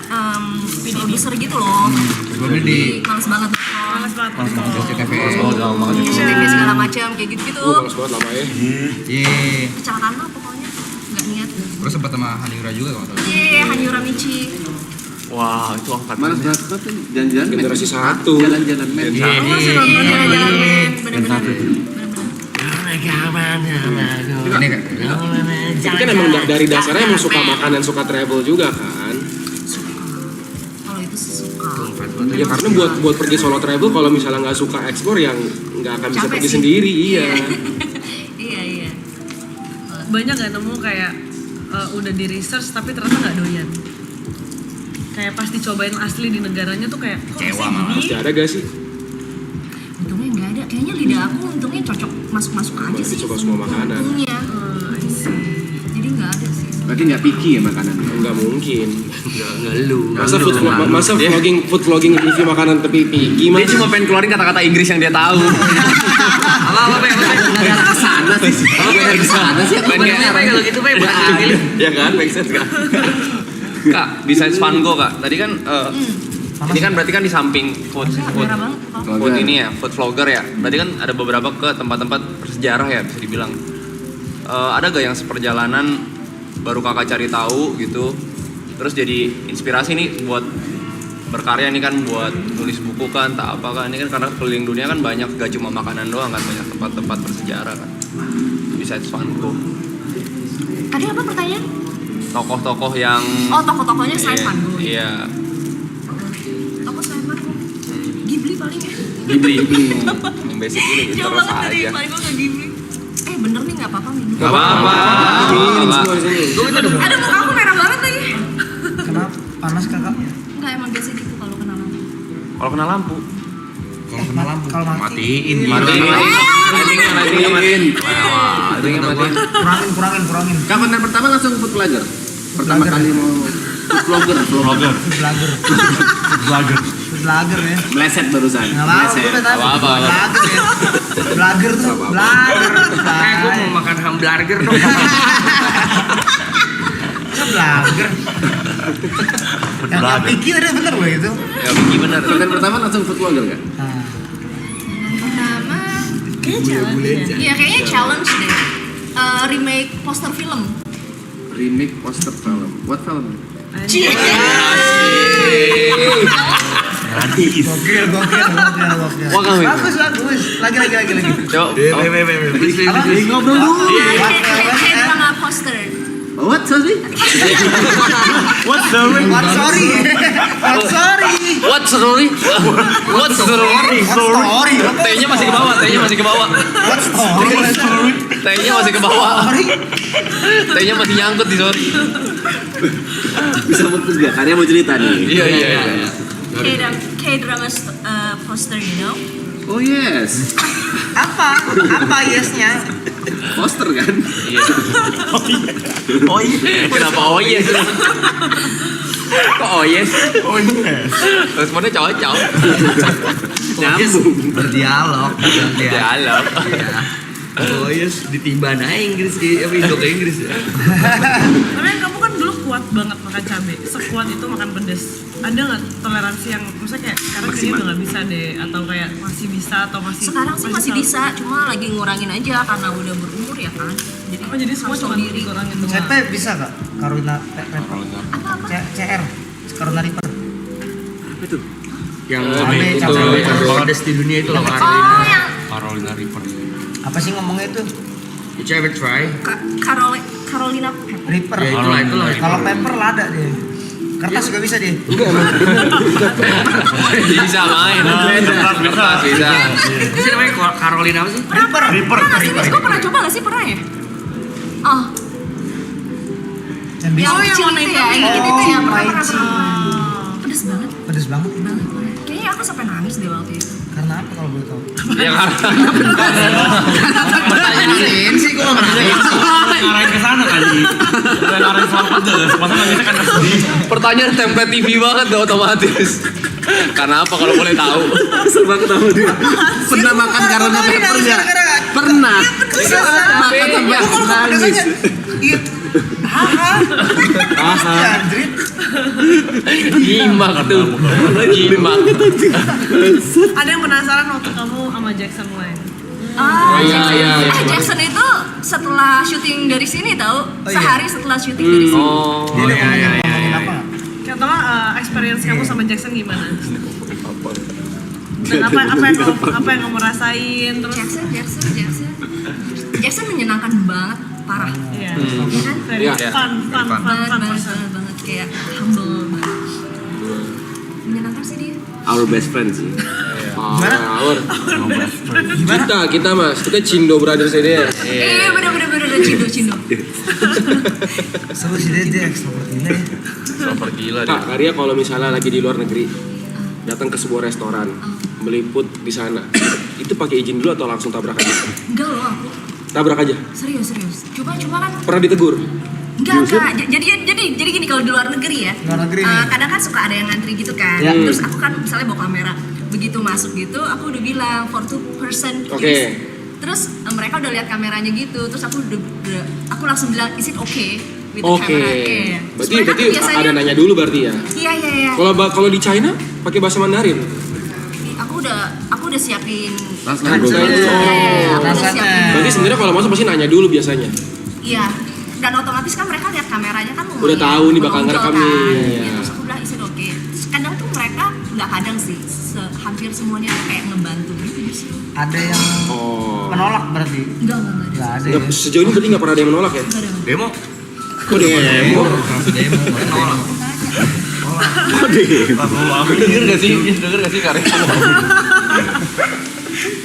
produser gitu loh. Sebelumnya di Males banget. Males banget. CTV. TV segala macam kayak gitu-gitu. Bagus banget lama ya. Iya. Kecelakaan lah pokoknya. Nggak niat. Terus sempat sama Haniura juga kalau nggak salah. Iya, Hanyura Michi. Wah itu angkat. Mana berapa tuh? Jalan-jalan Generasi men. satu. Jalan-jalan men. Aku masih nonton jalan-jalan men. Bener-bener. Ini kan. Tapi kan emang dari dasarnya emang suka makan dan suka travel juga kan. Kalau itu sih suka. Ya karena buat pergi solo travel kalau misalnya nggak suka explore yang nggak akan bisa Capek pergi sih. sendiri. Iya. Iya. Banyak gak nemu kayak udah di research tapi ternyata nggak doyan. Kayak pas dicobain asli di negaranya tuh kayak kok bisa gini? Pasti ada gak sih? Untungnya nggak ada. Kayaknya lidah aku untungnya cocok masuk-masuk aja sih. Suka semua makanan. Untungnya. Jadi nggak ada sih. Berarti nggak picky ya makanan. Nggak mungkin. Nggak lu. Masa food vlogging review makanan tapi picky Dia cuma pengen keluarin kata-kata Inggris yang dia tahu. Ke sana sih. Ke sana sih. Kalau gitu Pak bukan Ya kan, make sense kan? Kak, besides Van Gogh kak, tadi kan ini kan berarti kan di samping food Merah banget. Oh. food ini ya, food vlogger ya. Berarti kan ada beberapa ke tempat-tempat bersejarah ya bisa dibilang. Ada gak yang seperjalanan baru kakak cari tahu gitu, terus jadi inspirasi nih buat berkarya nih kan, buat tulis buku kan, tak apa kan, ini kan karena keliling dunia kan banyak, gak cuma makanan doang kan, banyak tempat-tempat bersejarah kan. besides Vanco. Tadi apa pertanyaan? Tokoh-tokoh yang Oh, tokoh-tokohnya selain Van Gogh. Iya. Tokoh selain Van Gogh. Ghibli paling ya. Ghibli. Yang basic ini Jauh terus banget dari aja. Van Gogh ke Ghibli. Bener nih nggak apa-apa minum. Gak apa-apa. Ada muka aku merah banget lagi. Kenapa? Panas kakak? Enggak emang biasa gitu kalau kena lampu. Kalau kena lampu. Kalau kena lampu Kalau mati. matiin. Lightingnya matiin. Lightingnya matiin. Kurangin. Kak, konten pertama langsung food vlogger. Pertama kali mau food vlogger. Blogger ya. Meleset barusan. Nggak mau, gue udah tahu. Apa-apa. Blogger ya. Blogger tuh, blogger. Gue mau makan hamburger dong. Masa blogger? Yang Vicky tadi bener gue itu. Ya Vicky bener. Konten pertama langsung food vlogger nggak? Pertama, Kayaknya challenge ya. iya kayaknya challenge deh. Remake poster film. Remake poster film. What film? Gokil. Wah, kami. Bagus. Lagi. Coba. Ngobrol dulu. Kayak drama poster. What sorry? What sorry? What story? What story? T-nya masih ke bawah. What story? T-nya masih ke bawah. T-nya masih nyangkut di sorry. Bisa fokus gak? Karya mau cerita nih. Iya. K-drama poster, you know? Oh yes. Apa yesnya? Poster kan? Iya. Kenapa oh yes? Kok oh yes? Responnya cocok. Nyambung. Berdialog. Dialog. Oh yes, ditiban aja Inggris apa Indo ke Inggris ya. Karena kamu kan dulu kuat banget makan cabai, sekuat itu makan pedes. Ada nggak toleransi yang misalnya kayak sekarang kayaknya udah nggak bisa deh, atau kayak masih bisa atau masih? Sekarang sih masih salah? bisa, cuma lagi ngurangin aja karena udah berumur ya kan. Jadi semua harus cuma tahu diri. dikurangin doang. CP bisa gak? Carolina Reaper. CR. Carolina Reaper. Yang Cabai. Bangladesh di dunia itu loh Oh, yang Carolina Reaper. Apa sih ngomongnya itu? Did you ever try? Carolina Pepper. Reaper. Ya itulah. Kalau Pepper lah ada dia. Kertas juga bisa dia. Bisa main. Kertas bisa. Itu sih namanya Carolina apa sih? Reaper. Pernah sih, gue pernah coba gak sih? Pernah ya? Oh, Yang bisa. yang kecil warna itu hitam. ya, yang dikit itu ya. Pernah. Lychee. Pedes banget. Pedes banget. Kayaknya aku sampai nangis deh waktu itu. Karena apa kalau boleh tahu? Ya karena Pertanyaan sih gue Ngarahin ke sana kali. Ngarahin soal pedes. Masa nggak bisa kan pertanyaan template TV banget udah otomatis. Karena apa kalau boleh tahu? Serba ketawa dia. Pernah makan Carolina Pepper nggak? Pernah. Makan sampai nangis. Andrit. Nyimak tuh. Nyimak. Ada yang penasaran waktu kamu sama Jackson mulai? Iya. Jackson itu setelah syuting dari sini tahu, iya. sehari setelah syuting dari sini. Oh. Dia ngomongin apa? Kata experience kamu sama Jackson gimana? Dan apa yang kamu rasain terus? Jackson menyenangkan banget, parah. Iya. Ya kan? Very Iya. fun Banget kayak humble banget. Menyenangkan sih dia. Our best friend sih. Kita mas, kita Cindo Brothers ini ya. Bener Cindo. Seru sih dia ekstrovert gila ya. Super gila dia. Kak, Karya kalau misalnya lagi di luar negeri, datang ke sebuah restoran, meliput di sana, itu pakai izin dulu atau langsung tabrak aja? Enggak loh aku. Tabrak aja. Serius. Cuma kan Pernah ditegur? enggak. Jadi gini kalau di luar negeri ya. Luar negeri nih. Kadang kan suka ada yang ngantri gitu kan. Ya. Terus aku kan misalnya bawa kamera. Begitu masuk gitu, aku udah bilang for 2 person please. Oke. Terus mereka udah lihat kameranya gitu. Terus aku aku langsung bilang is it okay with the Oke. camera? Iya. Terus Berarti mereka tuh biasanya ada nanya dulu berarti ya. Iya. Kalau di China pakai bahasa Mandarin. Aku udah siapin. Translate. Iya, aku udah Translate. siapin. Berarti sebenarnya kalau masuk pasti nanya dulu biasanya. Iya. Dan otomatis kan mereka lihat kameranya kan Udah tahu nih bakal menonjol ngerekam kan. nih. Iya, terus aku bilang is it okay. Terus kadang tuh mereka nggak kadang sih, hampir semuanya tuh kayak ngebantu gitu sih. Ada yang Oh. menolak berarti. Enggak ada. Enggak ada. Nggak, sejauh ini berarti nggak pernah ada yang menolak ya? Demo. Kok demo? Nolak. Denger gak sih Karya?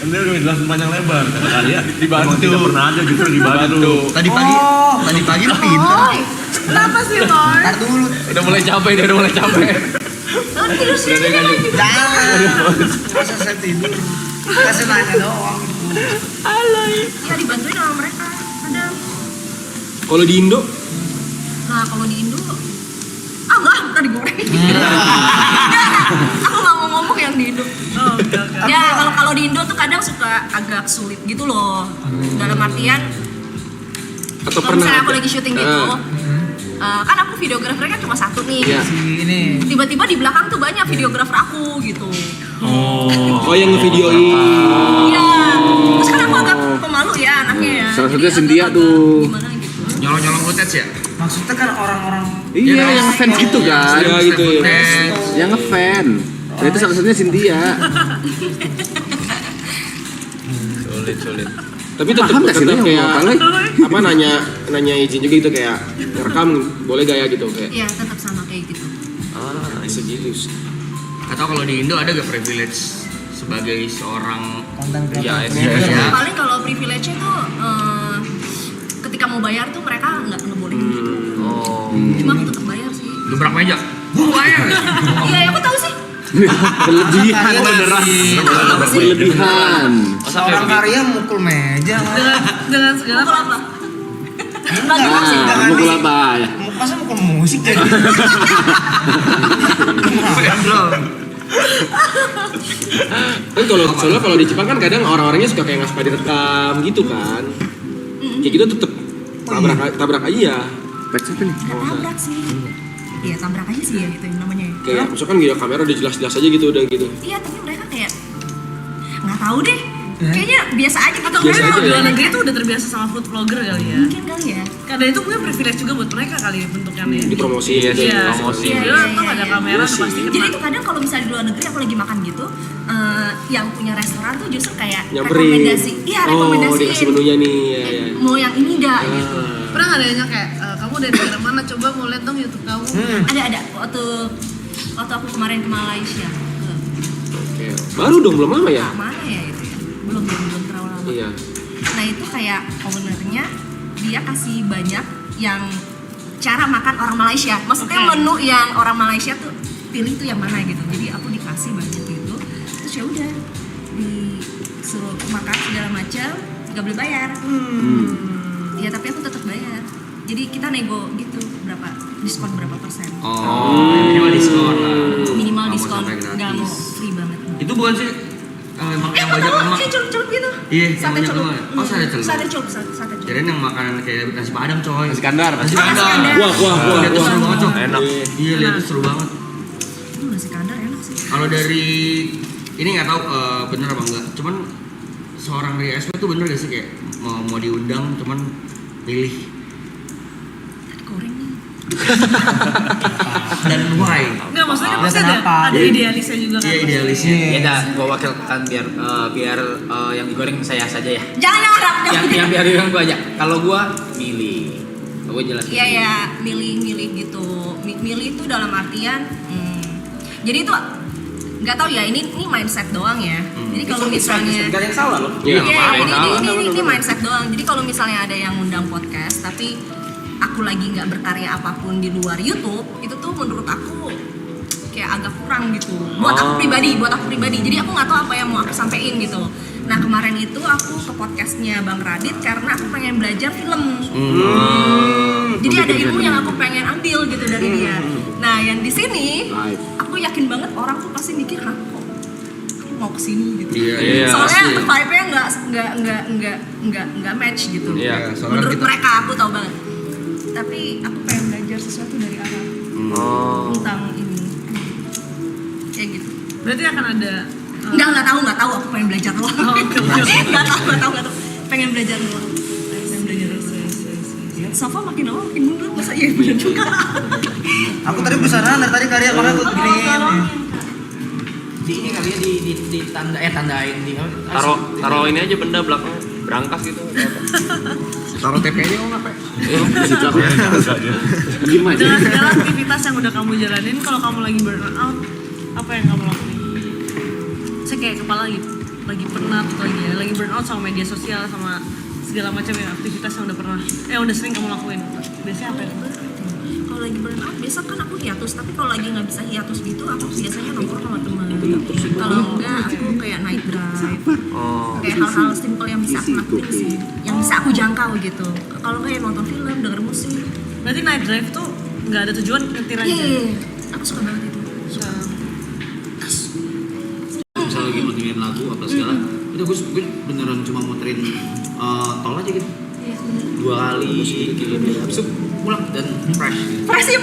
Anda udah jelasin panjang lebar. Kata Karya dibantu. Tidak pernah ada, justru dibantu. Tadi pagi lu pinter. Boy, kenapa sih Boy? Ntar dulu. Udah mulai capek dia, udah mulai capek. Tidur sini lagi. Jangan. Masa saya tidur. Kasih nanya doang. Ya dibantuin sama mereka. Ada. Kalau di Indo, Nah kalau di Indo, enggak digoreng. Aku nggak mau ngomong yang di Indo. Oh, oke. Ya kalau di Indo tuh kadang suka agak sulit gitu loh. Dalam artian atau kalau pernah misalnya aku ada? lagi syuting gitu, kan aku videografernya kan cuma satu nih. Iya. Si ini. Tiba-tiba di belakang tuh banyak videografer aku gitu. Oh yang ngevideoin. Iya. Terus kan aku agak pemalu ya anaknya ya. Salah Jadi satunya agak- Cynthia agak tuh. Gimana gitu. Nyolong-nyolong footage ya? Maksudnya kan orang-orang Iya, yang ngefans gitu kan. Ya gitu ya. Yang ngefan. Nah itu salah satunya Cynthia. Sulit. Tapi tetap Paham nggak sih lu yang kayak ngomong apa, apa nanya izin juga gitu kayak ngerekam boleh gak ya gitu kayak Iya tetap sama kayak gitu. segitu. Atau kalau di Indo ada gak privilege sebagai seorang konten Iya, kreator. ya. Paling kalau privilege-nya tuh ketika mau bayar tuh mereka nggak ngebolehin gitu. Cuma aku tetap bayar sih. gebrak meja. Gua bayar. Iya, aku tahu sih. Berlebihan beneran. Berlebihan. Seorang Karya mukul meja. Dengan segala Mukul apa? Bagi Nah, sih. mukul apa ya? Masa mukul musik jadi. Kan kalau soalnya kalau di Jepang kan kadang orang-orangnya suka kayak nggak suka direkam gitu kan. Kayak gitu tetep tabrak aja ya. Baca apa nih? Nggak tabrak sih. Iya tabrak aja sih ya itu yang namanya. Kayak misalkan gitu kamera udah jelas-jelas aja gitu udah gitu. Iya tapi mereka kayak nggak tahu deh. Kayaknya biasa aja gitu. atau Biasa mungkin aja kalau di luar ya. negeri tuh udah terbiasa sama food vlogger kali ya. Mungkin kali ya. Kadang itu punya privilege juga buat mereka kali ya bentukannya. Dipromosi Iya gitu. sih, Iya, promosi. Iya, Dia tuh ada kamera Iya tuh sih. pasti Jadi kena. itu kadang kalau misalnya di luar negeri aku lagi makan gitu, yang punya restoran tuh justru kayak Nyamperin. rekomendasi. Iya Oh, rekomendasi. dikasih menunya nih. Ya, ya. Mau yang ini nggak gitu. Pernah nggak ada yang kayak kamu dari negara mana, coba mau lihat dong YouTube kamu. Ada waktu aku kemarin ke Malaysia. Oke. Baru dong belum lama ya? Mana ya itu ya? Belum terlalu lama. Iya. Nah itu kayak ownernya dia kasih banyak yang cara makan orang Malaysia. Maksudnya Oke. menu yang orang Malaysia tuh pilih tuh yang mana gitu. Jadi aku dikasih banyak gitu. Terus ya udah disuruh makan segala macam, nggak boleh bayar. Ya tapi aku tetap bayar. Jadi kita nego gitu berapa diskon berapa persen. Minimal diskon lah. Minimal Nggak mau diskon, sampai nggak mau gratis. free banget. Itu bukan sih emang yang Aku banyak tahu lemak. kayak celup-celup gitu. Iya, yang Sate banyak celup. lemak. Oh, sate celup. Sate celup, sate celup. Kirain yang makanan kayak nasi padang coy. Nasi kandar. Nasi Oh, nasi kandar. kandar. Wah. Lihat tuh seru banget coy. Enak. Iya, lihat tuh seru banget. Itu nasi kandar enak sih. Kalau dari ini nggak tahu bener apa enggak. Cuman seorang Ria SP tuh bener gak sih kayak mau diundang cuman pilih Goreng nih. dan why? Nggak maksudnya Ya, pasti kenapa? ada idealisnya juga kan. Iya idealisnya. Ya udah, gua wakilkan biar yang digoreng saya saja ya. Jangan harap. Yang biar digoreng gua aja. Kalau gua milih. Gua jelas. Iya ya, milih gitu. Milih itu dalam artian, jadi itu nggak tahu ya. Ini mindset doang ya. Jadi kalau misalnya Gak ada yang salah loh. Iya. Iya, ini mindset doang. Jadi kalau misalnya ada yang ngundang podcast, tapi aku lagi nggak berkarya apapun di luar YouTube, itu tuh menurut aku kayak agak kurang gitu. Buat aku pribadi. Jadi aku nggak tahu apa yang mau aku sampein gitu. Nah kemarin itu aku ke podcastnya Bang Radit karena aku pengen belajar film. Jadi ada ilmu yang aku pengen ambil gitu dari dia. Nah yang di sini, aku yakin banget orang tuh pasti mikir aku mau kesini gitu. Iya. Soalnya vibe-nya nggak match gitu. Iya, soalnya Menurut kita mereka aku tahu banget. Tapi aku pengen belajar sesuatu dari Arab tentang ini. Kayak gitu. Berarti akan ada Nggak tahu aku pengen belajar doang. Nggak tahu. Pengen belajar doang. Safa makin lama makin mundur, masa iya bener juga. Aku tadi berusaha dari tadi Karya makanya aku giniin. Di ini kali ya di tanda tandain di Taruh ini aja benda belakang. Berangkas gitu atau apa? Taruh TP-nya kok ngapain? Gimana? Dengan segala aktivitas yang udah kamu jalanin, kalau kamu lagi burn out, apa yang kamu lakuin? Saya kayak kepala lagi penat lagi burn out sama media sosial sama segala macam ya aktivitas yang udah sering kamu lakuin. Biasanya apa ya? Kalau lagi burn out biasa kan aku hiatus, tapi kalau lagi nggak bisa hiatus gitu aku biasanya nongkrong sama teman. Kalau enggak aku kayak night drive. Kayak hal-hal simpel yang bisa aku lakuin sih, yang bisa aku jangkau gitu. Kalau kayak nonton film, denger musik. Berarti night drive tuh nggak ada tujuan, nyetir aja. Iya, aku suka banget itu. Misalnya lagi muterin lagu apa segala, itu gue beneran cuma muterin tol aja gitu. 2 kali gitu, habis itu pulang dan fresh. Fresh ya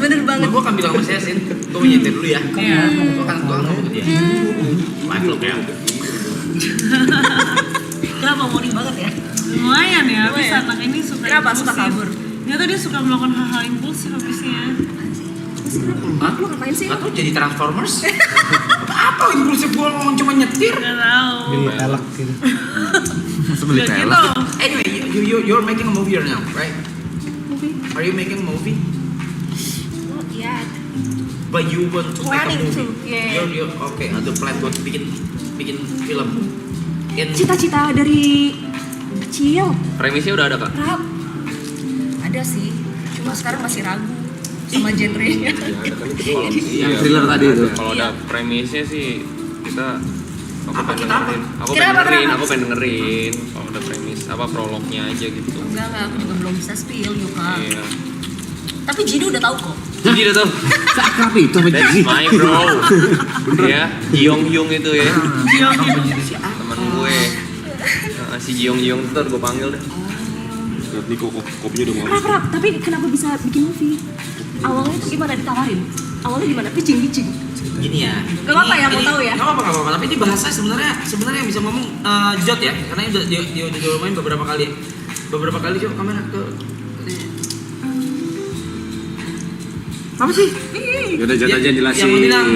bener banget. Gue akan bilang sama saya, Sin, gue mau nyetir dulu ya. Gue akan ngomong ke dia. Maaf lo ya. Kenapa morning banget ya? Lumayan ya, bisa anak ini suka. Kenapa suka impulsif. kabur? Ternyata dia suka melakukan hal-hal impulsif habisnya. Hah? Lu ngapain sih? Atau jadi Transformers? Apa impulsif gue ngomong cuma nyetir? Gak tau. Pelak gitu. Masa beli Gak pelak? gitu. Anyway, you're making a movie right now, right? Movie? Are you making a movie? Oh iya. But you want to make a Planning movie? to, yeah. You're okay, ada plan buat bikin film. Cita-cita dari kecil. Premisnya udah ada kak? Rap. Ada sih, cuma sekarang masih ragu sama genrenya. Yang thriller tadi itu. Kalau ada premisnya sih kita Apa kita apa? Aku Kenapa? pengen dengerin kalau ada premis apa prolognya aja gitu. Enggak, aku juga belum bisa spill yuk kak. Iya. Tapi Jidu udah tahu kok. Jadi udah tau. Seakrab itu sama That's Jiji. my bro. Ya, Jiong Hyung itu ya. Temen gue. Nah, si Jiong Hyung itu ntar gue panggil deh. Lihat nih kopinya udah mau habis. Rap, tapi kenapa bisa bikin movie? Awalnya tuh gimana ditawarin? Awalnya gimana? Pitching. Gini ya. Gak apa-apa ya, mau tahu ya? Gak apa-apa. Tapi ini bahasa sebenarnya yang bisa ngomong Jot ya, karena dia udah main beberapa kali. Coba kamera ke. Apa sih? Yaudah Jat aja jelasin. Yang bilang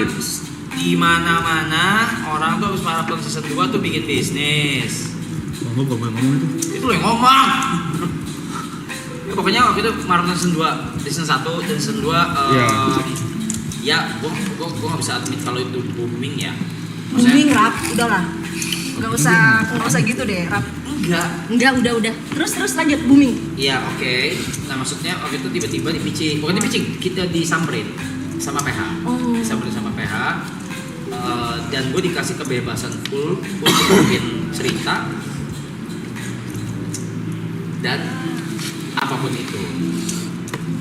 di mana-mana orang tuh harus maraton season 2 tuh bikin bisnis. Gue gak boleh ngomong itu. Itu lo yang ngomong. Ya, pokoknya waktu itu maraton season 2, season 1 dan season 2 ya, gua nggak bisa admit kalau itu booming ya. Booming Rap, udahlah. Gak usah gitu deh Rap. Enggak, udah. Terus lanjut booming. Iya, oke. Nah, maksudnya waktu itu tiba-tiba bukan di-pitching, kita disamperin sama PH. Disamperin sama PH. Dan gue dikasih kebebasan full untuk bikin cerita dan apapun itu,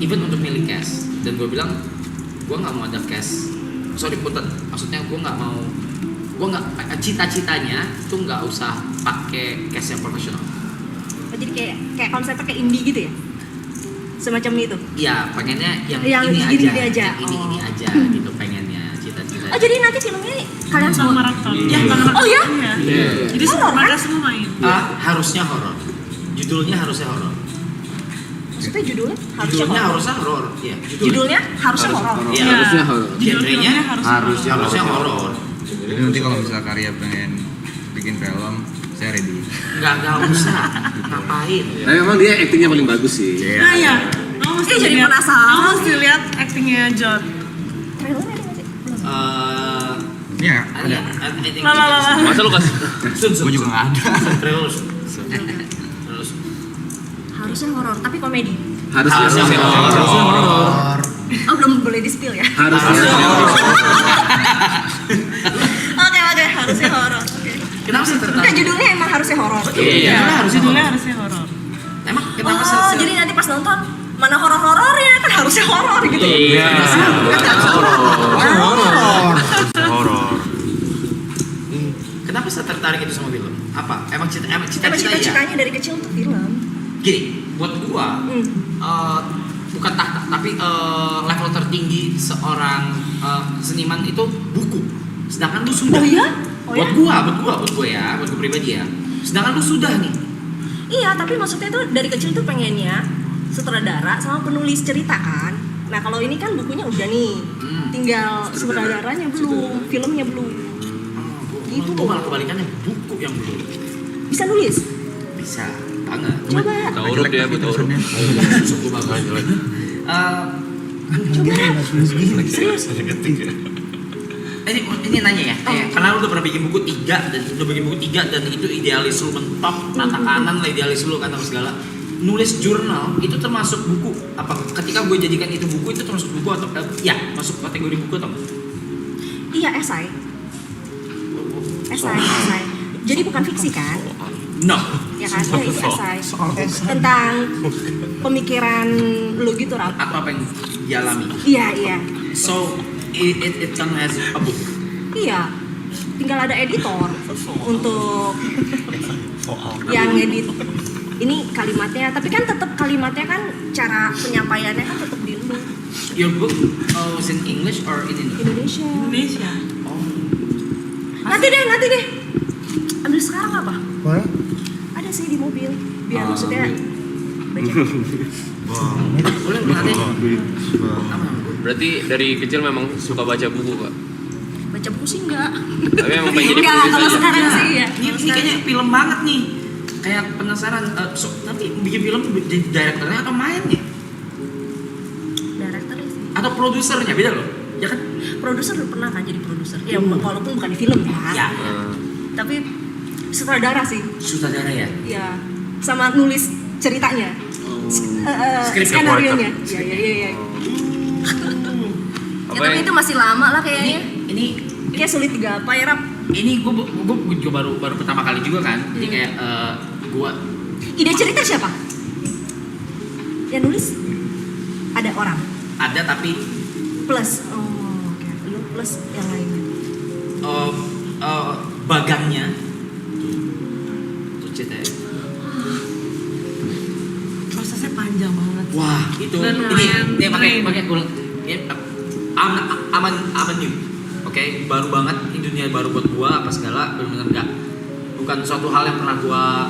even untuk milih cast. Dan gue bilang gue nggak mau ada cast, maksudnya gue nggak cita-citanya tuh nggak usah pakai cast yang profesional. Jadi kayak konsepnya kayak indie gitu ya? Semacam itu? Iya, pengennya yang Yang ini gini-gini aja, aja. ini aja gitu pengennya cita-cita. Oh jadi nanti filmnya kalian Sama semua? maraton. Iya. Oh ya? Iya. Jadi mereka semua main. Harusnya horor. Judulnya harusnya horor. Maksudnya judulnya Judulnya harusnya harusnya horor. Iya, Judulnya harusnya horor. Iya, Iya. Harusnya horor. Judul Genrenya filmnya harusnya horor. Jadi nanti kalau misalnya Karya pengen bikin film, saya ready. Enggak usah. Ngapain? Nah memang dia aktingnya paling bagus sih. Nah ya, kamu mesti jadi lihat- penasaran. Kamu mesti lihat actingnya Jot. Trailernya ada nggak sih? Belum. Iya, Ada. ada. I think Lah. Masa lu kasih? Gue juga nggak ada. Terus. Harusnya horor, tapi komedi. Harusnya horor. Oh belum boleh di spill ya? Harusnya Oke, harusnya horor. Oke. Kenapa sih Enggak, tertarik? judulnya emang harusnya horor. Iya. Judulnya harusnya horor. Emang kenapa Oh, jadi nanti pas nonton mana horor-horornya kan harusnya horor gitu. Iya. Horor. Kenapa saya tertarik itu sama film? Apa? Emang Emang cita-cita ya? cita-citanya dari kecil tuh film. Gini, buat gua bukan tahta, tapi level tertinggi seorang seniman itu buku. Sedangkan lu sudah. Oh ya? Buat gua pribadi ya. Sedangkan lu sudah nih. Iya, tapi maksudnya tuh dari kecil tuh pengennya sutradara sama penulis cerita kan. Nah kalau ini kan bukunya udah nih, tinggal sutradaranya belum, filmnya belum. Gitu. Gue malah kebalikannya, buku yang belum. Bisa nulis? Bisa banget. Coba. Tahu huruf dia, gue tahu huruf. Suku banget. Serius? Ini nanya ya, karena lu udah pernah bikin buku 3 dan itu idealis lu mentok, mata kanan lah idealis lu kan apa segala. Nulis jurnal itu termasuk buku apa? Ketika gue jadikan itu buku itu termasuk buku atau ya masuk kategori buku atau? Iya, esai. Jadi bukan fiksi kan? No. Ya kan? Ya, itu esai. Tentang pemikiran lu gitu, Rap. Atau apa yang dialami? Iya. So it can as a book. Iya. Tinggal ada editor untuk yang edit ini kalimatnya, tapi kan tetap kalimatnya kan cara penyampaiannya kan tetap di lu. Your book was in English or in Indonesia. Oh. Nanti deh. Ambil sekarang apa? Boleh? Ada sih di mobil. Biar maksudnya baca. Boleh nanti. Berarti dari kecil memang suka baca buku, Kak? Baca buku sih enggak. Tapi emang pengen jadi Enggak, penulis kalau aja. sekarang sih ya. Ini kayaknya film banget nih. Kayak penasaran. Tapi bikin film jadi direkturnya atau mainnya? Direkturnya sih. Atau produsernya beda loh. Ya kan? Produser pernah kan jadi produser. Ya walaupun bukan di film ya. Ya. Tapi sutradara sih. Sutradara ya. Ya. Sama nulis ceritanya. Script Skenario-nya. Iya. Ya, tapi itu masih lama lah kayaknya. Ini Kayak sulit digapai ya, Rap. ini gue juga baru pertama kali juga kan. Jadi kayak gue Ide cerita siapa? Yang nulis? Ada orang? ada tapi Plus. Oh, oke. Lu plus yang lainnya. bagangnya tuh ceritanya. Prosesnya panjang banget. Wah, itu Dan ini lumayan pakai gue aman new. Oke, baru banget ini dunia baru buat gua apa segala benar-benar enggak bukan suatu hal yang pernah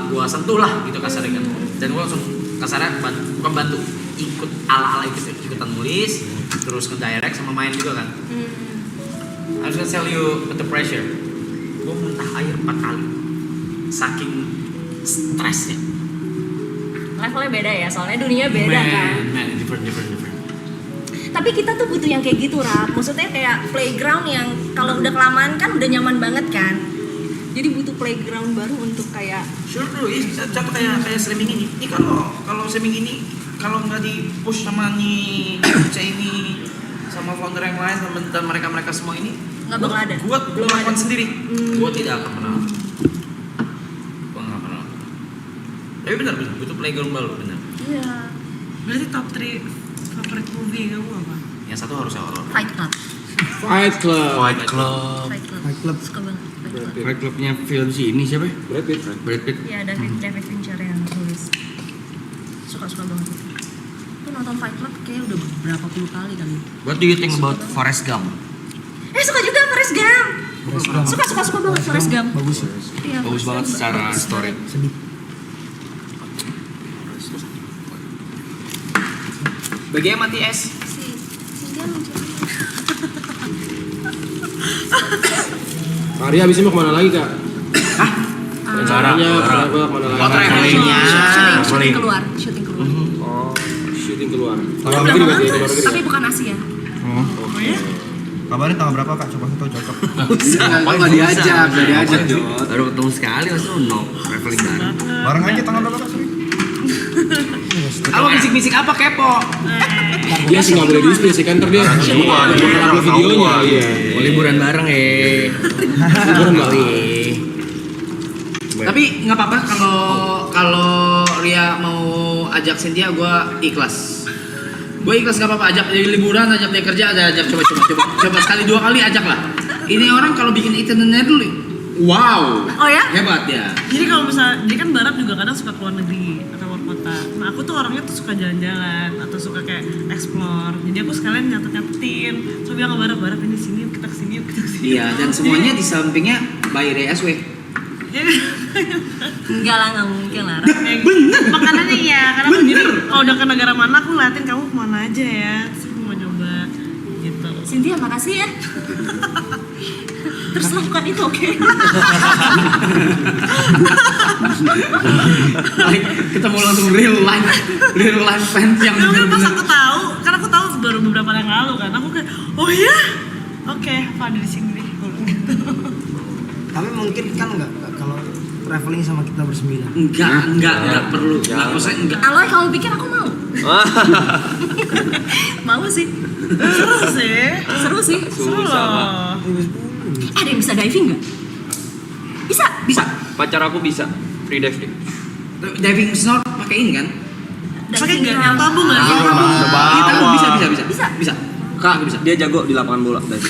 gua sentuh lah gitu kasarnya kan. Dan gua langsung kasarnya bukan bantu ikut ala-ala ikutan nulis terus nge-direct sama main juga kan. I was gonna tell you with the pressure. Gua muntah air 4 kali. Saking stresnya. Levelnya beda ya, soalnya dunia beda kan. Man, different. Tapi kita tuh butuh yang kayak gitu, Rap. Maksudnya kayak playground yang kalau udah kelamaan kan udah nyaman banget kan. Jadi butuh playground baru untuk kayak Sure bro, contoh kayak streaming ini. Ini kalau streaming ini kalau nggak di push sama nih ini sama founder yang lain dan mereka semua ini nggak bakal ada. Gua lakukan sendiri. Gua tidak akan pernah. Gua nggak pernah. Tapi benar butuh playground baru benar. Iya. Berarti top 3 favorit movie kamu apa? Yang satu harusnya horor. Fight Club. Fight Club. Fight Club. Suka banget. Fight Club. Fight Clubnya film si ini siapa? Brad Pitt. Ya, David Fincher yang tulis. Suka banget. Aku nonton Fight Club kayak udah berapa puluh kali kali. What do you think about Forrest Gump? Suka juga Forrest Gump. Suka banget Forrest Gump. Bagus ya. Iya, Bagus Forrest banget Gump. secara story. Sedih. Bagaimana mati es? Dia lucu. Arya abis ini mau kemana lagi, Kak? Hah? Rencananya kemana lagi? Travelingnya. Syuting keluar. Oh, syuting keluar. Udah Negeri banget, berarti, luar negeri. tapi bukan Asia. Oh ya? Kabarnya tanggal berapa kak? Coba kita cocok. Nggak diajak Jod. Baru ketemu sekali langsung no traveling bareng. Bareng aja tanggal berapa kak? Sorry. Apa bisik-bisik apa kepo? Dia sih nggak boleh di sih kan, ntar dia upload videonya. Iya. Mau liburan bareng Liburan bareng. Tapi nggak apa-apa kalau Ria mau ajak Cynthia, gue ikhlas. Gue ikhlas nggak apa-apa, ajak dia liburan, ajak dia kerja, ajak coba sekali 2 kali ajak lah. Ini orang kalau bikin itinerary dulu, wow, Oh ya? hebat ya. Jadi kalau misalnya, dia kan Barat juga kadang suka keluar negeri atau keluar kota. Nah aku tuh orangnya tuh suka jalan-jalan atau suka kayak explore. Jadi aku sekalian nyatet-nyatetin. Coba bilang ke Barat ini sini, kita kesini, kita kesini. Iya, dan semuanya di sampingnya by DSW. Enggak lah, nggak mungkin lah. Bener. Makanannya iya, karena aku jadi kalau udah ke negara mana aku ngeliatin kamu kemana aja ya. Terus aku mau coba gitu. Cynthia makasih ya. terus lakukan itu, oke? Ketemu langsung real life fans yang Tapi pas bener-bener. aku tahu, karena aku tahu baru beberapa hari yang lalu kan, aku kayak, oh iya, oke, apa ada di sini nih? Tapi mungkin kan nggak kalau traveling sama kita bersembilan. Enggak perlu. Nggak, maksudnya enggak. Aloy, kamu pikir aku mau? Mau sih. Seru sih. Seru loh. Ada yang bisa diving nggak? Bisa. Pacar aku bisa free dive deh. Diving snorkel pakai ini kan? Pakai Diving yang tabung nggak? Bisa. Kak, bisa. Dia jago di lapangan bola tadi.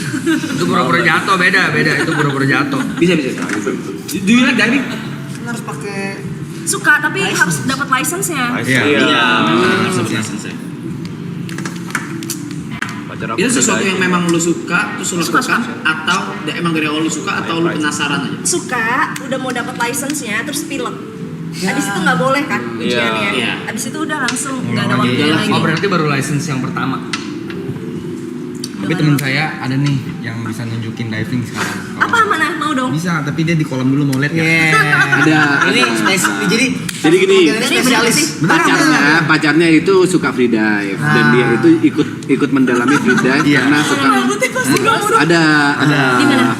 Itu pura-pura jatuh, beda. Itu pura-pura jatuh. Bisa. Do you like diving? Kan harus pakai Suka, tapi harus dapat license-nya. Iya. Pacar aku Itu sesuatu udah yang memang lu suka, terus lu lakukan, atau emang dari awal lu suka, atau lu penasaran aja? Suka, udah mau dapat license-nya, terus pilek. Abis itu nggak boleh kan ujiannya. Iya. Abis itu udah langsung nggak ada waktu lagi. Oh berarti baru license yang pertama. Tapi teman saya ada nih yang bisa nunjukin diving sekarang. Apa mana mau dong? Bisa, tapi dia di kolam dulu mau lihat ya. Ada. ini Jadi gini, spesialis. pacarnya itu suka free dive dan dia itu ikut mendalami free dive karena suka ada Di mana?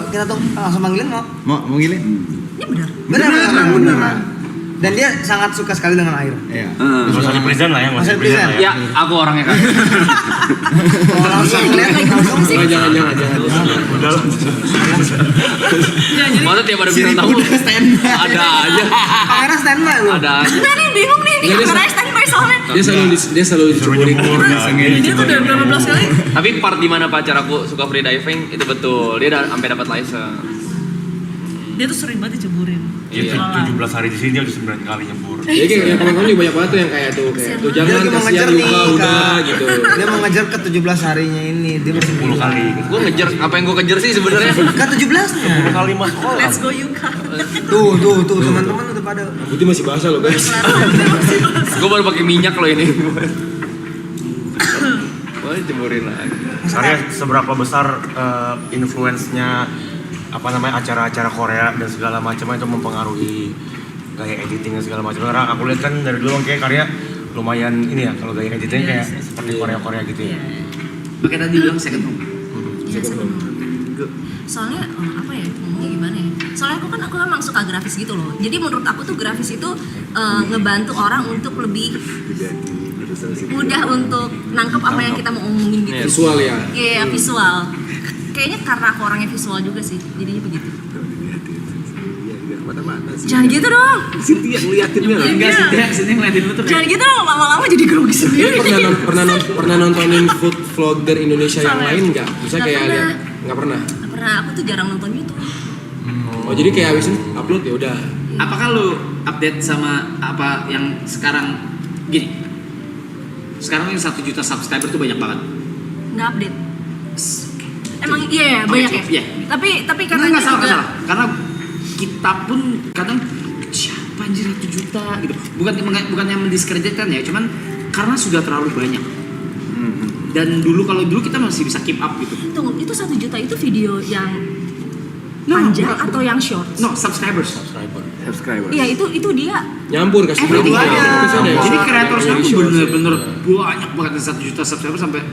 Kita tuh langsung manggilin Mau gile? Ini benar. benar. Dan dia sangat suka sekali dengan air. Iya. Nggak usah di present lah ya, nggak usah Masih di present lah ya. Ya, aku orangnya kan. Kalau langsung lihat Jangan. Masa tiap ada bintang tamu ada aja. kamera standby lu. Ada aja. Nah nih bingung nih, ini kameranya standby soalnya. Dia selalu dicemurin. Dia tuh udah berapa belas kali? Tapi part di mana pacar aku suka free diving itu betul. Dia udah sampai dapat license. Dia tuh sering banget diceburin. Iya. 17 hari di sini dia udah 9 kali nyebur. Jadi kayak kawan-kawan juga banyak banget tuh yang kayak tuh Dia jangan lagi mau kasihan ngejar nih, Yuka udah Kak. gitu. Dia mau ngejar ke 17 harinya ini. Dia masih 10 kali. Gue ngejar apa yang gue kejar sih sebenarnya. Ke 17-nya. 10 kali mas sekolah. Let's go Yuka. Tuh teman-teman udah pada. Putih masih basah loh guys. Gue baru pakai minyak loh ini. Wah, jemurin lagi. Karya seberapa besar influence-nya apa namanya acara-acara Korea dan segala macam itu mempengaruhi gaya editing dan segala macam. Karena aku lihat kan dari dulu kayak karya lumayan ini ya kalau gaya editingnya kayak seperti Korea gitu ya. Makanya tadi bilang second home. Iya, soalnya apa ya ngomongnya gimana ya, soalnya aku memang suka grafis gitu loh, jadi menurut aku tuh grafis itu ngebantu orang untuk lebih mudah untuk nangkep apa yang kita mau omongin gitu. Visual ya. Iya, visual. Kayaknya karena aku orangnya visual juga sih, jadinya begitu. Jangan gitu dong. Cynthia ngeliatinnya loh. Enggak sih, dia ngeliatin lu tuh Jangan gitu dong, lama-lama jadi grogi sendiri. Pernah nontonin food vlogger Indonesia yang lain nggak? Bisa Nggak kayak pernah. lihat? Nggak pernah. Nggak pernah, aku tuh jarang nonton YouTube. Oh jadi kayak abis upload ya udah. Apakah lu update sama apa yang sekarang gini? Sekarang yang 1 juta subscriber tuh banyak banget. Nggak update. Emang iya banyak ya. Iya. Tapi katanya Nggak salah, juga. nggak salah. Karena kita pun kadang siapa anjir 1 juta gitu. Bukannya mendiskreditkan ya, cuman karena sudah terlalu banyak. Dan dulu kita masih bisa keep up gitu. Tunggu, itu 1 juta itu video yang panjang atau yang short? No, subscribers. Iya, itu dia. Nyampur kasih Everything berapa? banyak. Jadi Short, kreatornya short, tuh short. bener-bener banyak banget 1 juta subscriber sampai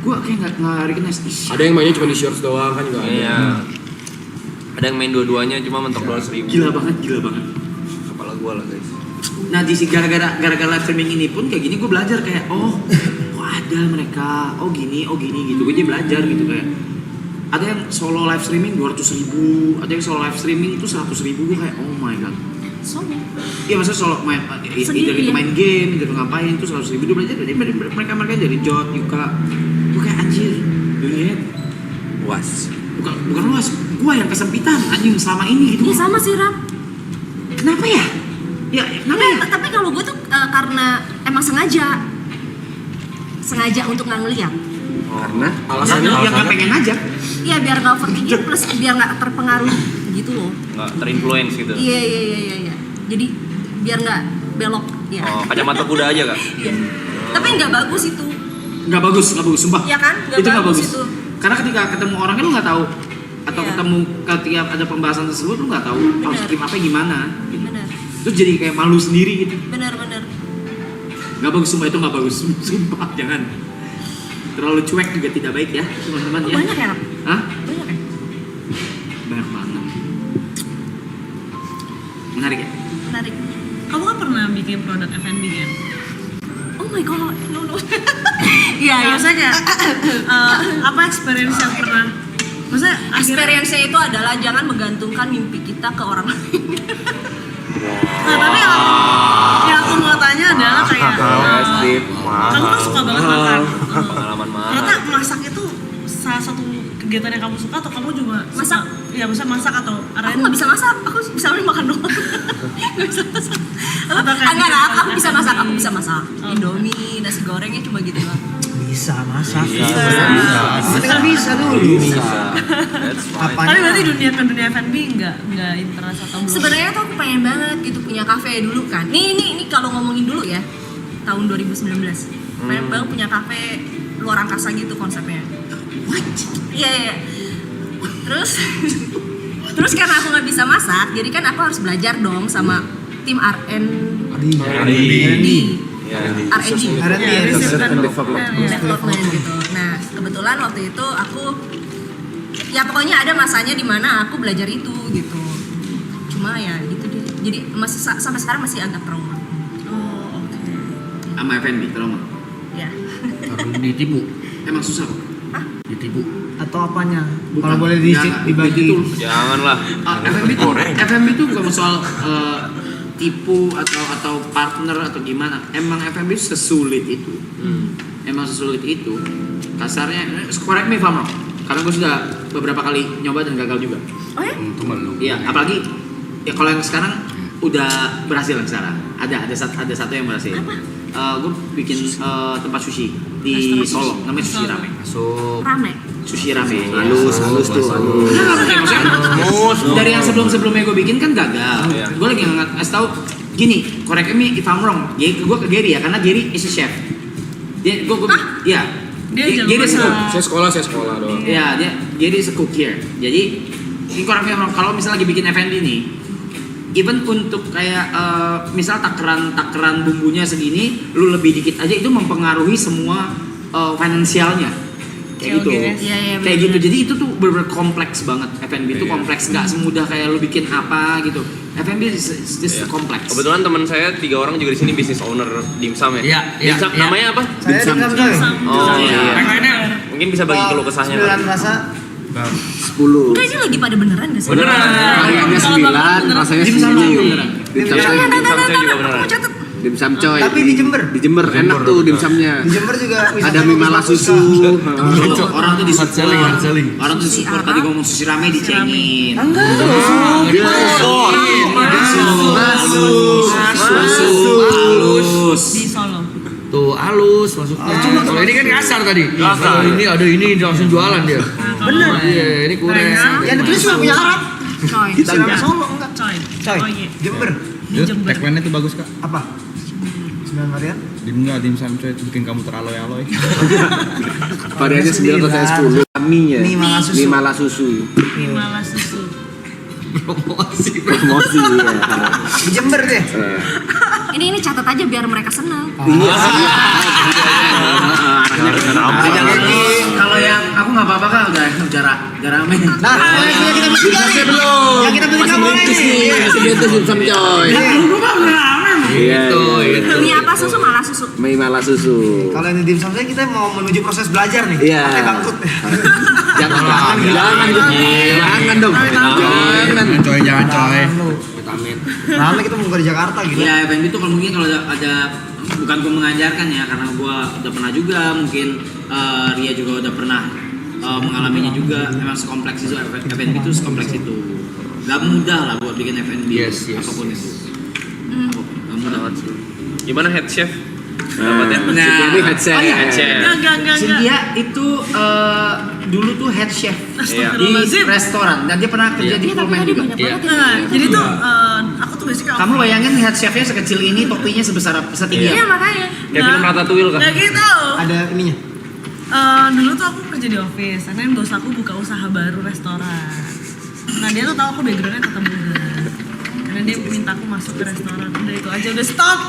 gua kayak nggak recognize. Ada yang mainnya cuma di shorts doang kan juga ada. Iya. Ada yang main dua-duanya cuma mentok 200.000. Gila banget. Kepala gua lah guys. Nah di gara-gara live streaming ini pun kayak gini gue belajar kayak ada mereka, gini gitu. Gue jadi belajar gitu kayak ada yang solo live streaming 200.000, ada yang solo live streaming itu 100.000. Gue kayak oh my god. Solo. Iya maksudnya solo main Sendiri, itu ya? main game gitu ngapain itu 100.000. Dia belajar dari mereka dari Jot, Yuka. Gue kayak anjir dunia Was. bukan luas. Gue yang kesempitan anjing selama ini gitu. Iya sama sih Ram. Kenapa ya? Ya kenapa ya? Tapi kalau gue tuh karena emang sengaja untuk nggak ngeliat. Karena Alasannya yang nggak pengen aja. Iya biar nggak overthinking plus biar nggak terpengaruh gitu loh. Nggak terinfluence gitu. Iya. Jadi biar nggak belok ya. Oh, kacamata kuda aja kak? Iya. Tapi nggak bagus itu. Nggak bagus sumpah. Iya kan? Itu nggak bagus itu. karena ketika ketemu orangnya lu nggak tahu atau Iya. ketemu ketika ada pembahasan tersebut lu nggak tahu harus Bener. tim apa gimana gitu. Bener. Terus jadi kayak malu sendiri gitu. Bener. Nggak bagus, sumpah itu nggak bagus. Sumpah jangan. Terlalu cuek juga tidak baik ya teman-teman ya. Banyak ya, Rap? Hah? Banyak ya? Banyak banget. Menarik ya? Menarik. Kamu kan pernah bikin produk F&B kan? Oh my god, no. Iya, maksudnya kayak apa experience yang pernah? Maksudnya Experience-nya itu adalah jangan menggantungkan mimpi kita ke orang lain. Nah, tapi yang aku mau tanya adalah kayak kamu kan suka banget makan. Pengalaman Ternyata masak itu salah satu kegiatan yang kamu suka atau kamu juga Masak? Iya, bisa masak atau Aku nggak bisa masak, aku bisa makan doang. Nggak bisa masak. Atau kayak Enggak, gitu. aku bisa masak, Indomie, nasi gorengnya cuma gitu lah. Bisa masak. Bisa. Bisa dulu. Tapi berarti dunia F&B nggak interest atau belum? Sebenarnya tuh aku pengen banget gitu punya kafe dulu kan. Ini kalau ngomongin dulu ya, tahun 2019. Pengen banget punya kafe luar angkasa gitu konsepnya. What? Iya. Terus karena aku nggak bisa masak, jadi kan aku harus belajar dong sama tim R&D. Development gitu. Nah, kebetulan waktu itu aku ya pokoknya ada masanya di mana aku belajar itu gitu. Cuma ya gitu deh. Jadi masih sampai sekarang masih agak trauma. Oh, oke. Sama F&B trauma. Ya. Ditipu. Emang susah kok. Ditipu. Atau apanya? Bukan. Kalau boleh Jangan. dibagi. Itu Janganlah. F&B itu bukan soal tipu atau partner atau gimana. Emang F&B sesulit itu. Emang sesulit itu. Kasarnya, correct me if I'm wrong. Karena gue sudah beberapa kali nyoba dan gagal juga. Oh ya? Temen lu. Iya, apalagi ya kalau yang sekarang udah berhasil yang sekarang. Ada satu yang berhasil. Gue bikin tempat sushi di Solo, namanya Sushi Rame. Rame. Sushi Rame. Halus tuh. Dari yang sebelumnya gue bikin kan gagal. Gue lagi ngasih tahu gini, correct me if I'm wrong. Gue ke Gary ya, karena Gary is a chef. Dia Gary Saya sekolah doang. ya Gary is a cook here. Jadi ini correct me if I'm wrong. Kalau misalnya lagi bikin F&B nih, even untuk kayak misal takaran bumbunya segini, lu lebih dikit aja itu mempengaruhi semua finansialnya. Kayak gitu. Iya, Kayak gitu. Jadi itu tuh bener-bener kompleks banget. F&B itu kompleks, nggak semudah kayak lu bikin apa gitu. F&B is just kompleks. Kebetulan teman saya 3 orang juga di sini bisnis owner dimsum ya. Iya. Namanya apa? Saya dimsum coy. Oh iya. Pengennya Mungkin bisa bagi keluh kesahnya. 9 rasa. 10. Enggak, ini lagi pada beneran gak sih? Beneran. Kayaknya 9, rasanya Dimsum 7. beneran. Dimsum coy. Dimsum saya juga beneran. Aku catat. Dimsum coy. Tapi di Jember. Di Jember enak tuh dimsumnya. Di Jember juga Ada mie mala susu. Orang tuh di support. selling. Orang tuh di support. Tadi ngomong Sushi Rame dicengin. Halus. Di Solo. tuh halus masuknya. Kalau ini kan kasar tadi. Kalau ini ada ini langsung jualan dia. Bener. Iya, ini kurang. Yang ditulis cuma punya Arab. Coy. Sirame Solo enggak? Coy. Coy. Oh iya. Jember. Di Jember. Tagline-nya tuh bagus kak. Apa? 9 varian. Dimsum coy itu bikin kamu teraloy-aloy. Variannya 9 atau saya 10. Mie-nya. Mie mala susu. Mie mala susu. Malah susu. Promosi ya. Di Jember deh. Ini catat aja biar mereka senang. Iya. Kalau yang aku nggak apa-apa kan udah rame. Nah, yang kita bikin nih. Yang kita bikin kamu ini. Masih gitu dimsum coy. Iya. Mie apa susu malah susu. Mie mala susu. Kalau ini dimsum saya kita mau menuju proses belajar nih. Iya. Pakai bangkrut. Jangan dong. Jangan coy. Rame kita mau ke Jakarta gitu. Iya, F&B itu kalau mungkin kalau ada bukan gue mengajarkan ya, karena gue udah pernah juga, mungkin Ria juga udah pernah mengalaminya juga. Memang sekompleks itu F&B itu sekompleks itu. Gak mudah lah buat bikin F&B apapun itu. Gak mudah banget sih. Gimana head chef? Dapatnya? Jadi head chef. Head chef. Enggak. Cynthia itu dulu tuh head chef di restoran dan dia pernah kerja di Pullman juga. Nah, jadi tuh aku tuh basic Kamu bayangin head chefnya sekecil ini, topinya setinggi Iya apa? makanya. Kayak film Ratatouille kan? Kayak gitu. Ada ininya. Dulu tuh aku kerja di office, karena bos aku buka usaha baru restoran. Nah dia tuh tahu aku backgroundnya tata boga, karena dia minta aku masuk ke restoran. Udah itu aja, udah stop.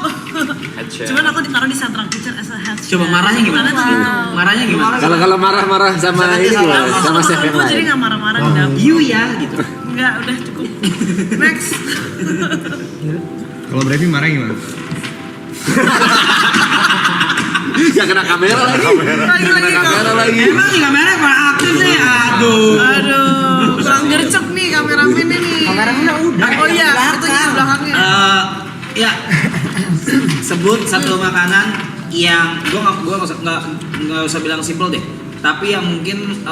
Cuman aku ditaruh di Central Kitchen as a head chef. Coba marahnya gimana? Tuh gitu. Marahnya gimana? Kalau marah-marah sama ini gimana? Sama chef yang Aku jadi lain. nggak marah-marah di dapur. You ya gitu. Enggak, udah cukup. Next. Kalau Brevi marah gimana? Gak kena kamera lagi. Lagi Kamera lagi. Emang di kamera kurang aktif nih. Aduh, kurang gercep nih kameramen nih. Kameramennya udah. Oh iya, itu di belakangnya. Ya, sebut satu makanan yang gua nggak usah bilang simple deh, tapi yang mungkin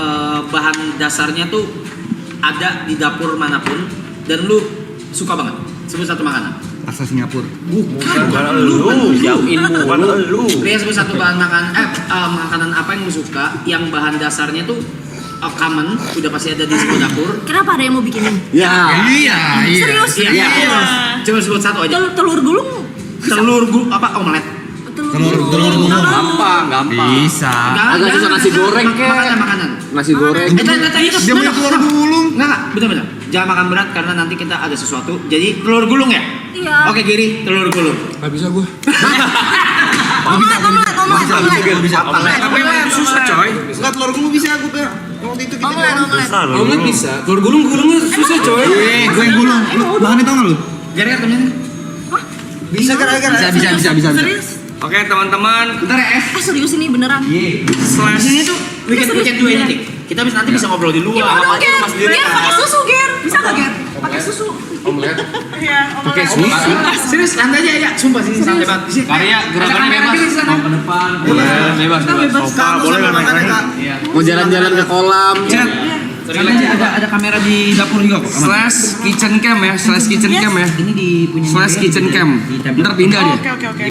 bahan dasarnya tuh ada di dapur manapun dan lu suka banget. Sebut satu makanan. Rasa Singapura. Bukan lu. Jauhin mulu. Pria sebut satu bahan makanan apa yang lu suka, yang bahan dasarnya tuh common, udah pasti ada di sebuah dapur. Kenapa ada yang mau bikinin? Ya. Iya. Serius? Iya. Coba sebut satu aja. Telur gulung? Telur apa omelet? Telur gulung. Gampang. Bisa. Agak susah nasi goreng kek. Makanan. Nasi goreng. Dia punya telur gulung. Enggak, bener-bener. Jangan makan berat karena nanti kita ada sesuatu. Jadi telur gulung ya? Iya. Oke, Giri, telur gulung. Gak bisa gue. Omelet. Bisa. Tapi emang susah coy. Enggak telur gulung bisa aku tuh. Waktu itu kita Omelet. Omelet bisa. Telur gulungnya susah coy. Gue yang gulung. Lu bahannya tau gak lu? Gara-gara temennya. bisa gara-gara. Bisa. Serius? Oke teman-teman, Bentar ya, Serius ini beneran? Slash ini tuh weekend dua ini. Kita nanti bisa ngobrol di luar. Gimana Ger? Mas Diri. Ger pakai susu Ger, bisa nggak Ger? Pakai susu. Omelet. Iya, Pakai omelet. susu. Serius, santai aja ya. Sumpah sini santai banget. Di sini. Karya gerakan bebas. Mau ke depan. Bebas. Sofa boleh nggak naik? Mau jalan-jalan ke kolam. Santai aja, ada kamera di dapur juga kok. slash kitchen cam ya, slash kitchen cam ya, Ini di punya slash kitchen cam. Ntar pindah dia. Oke.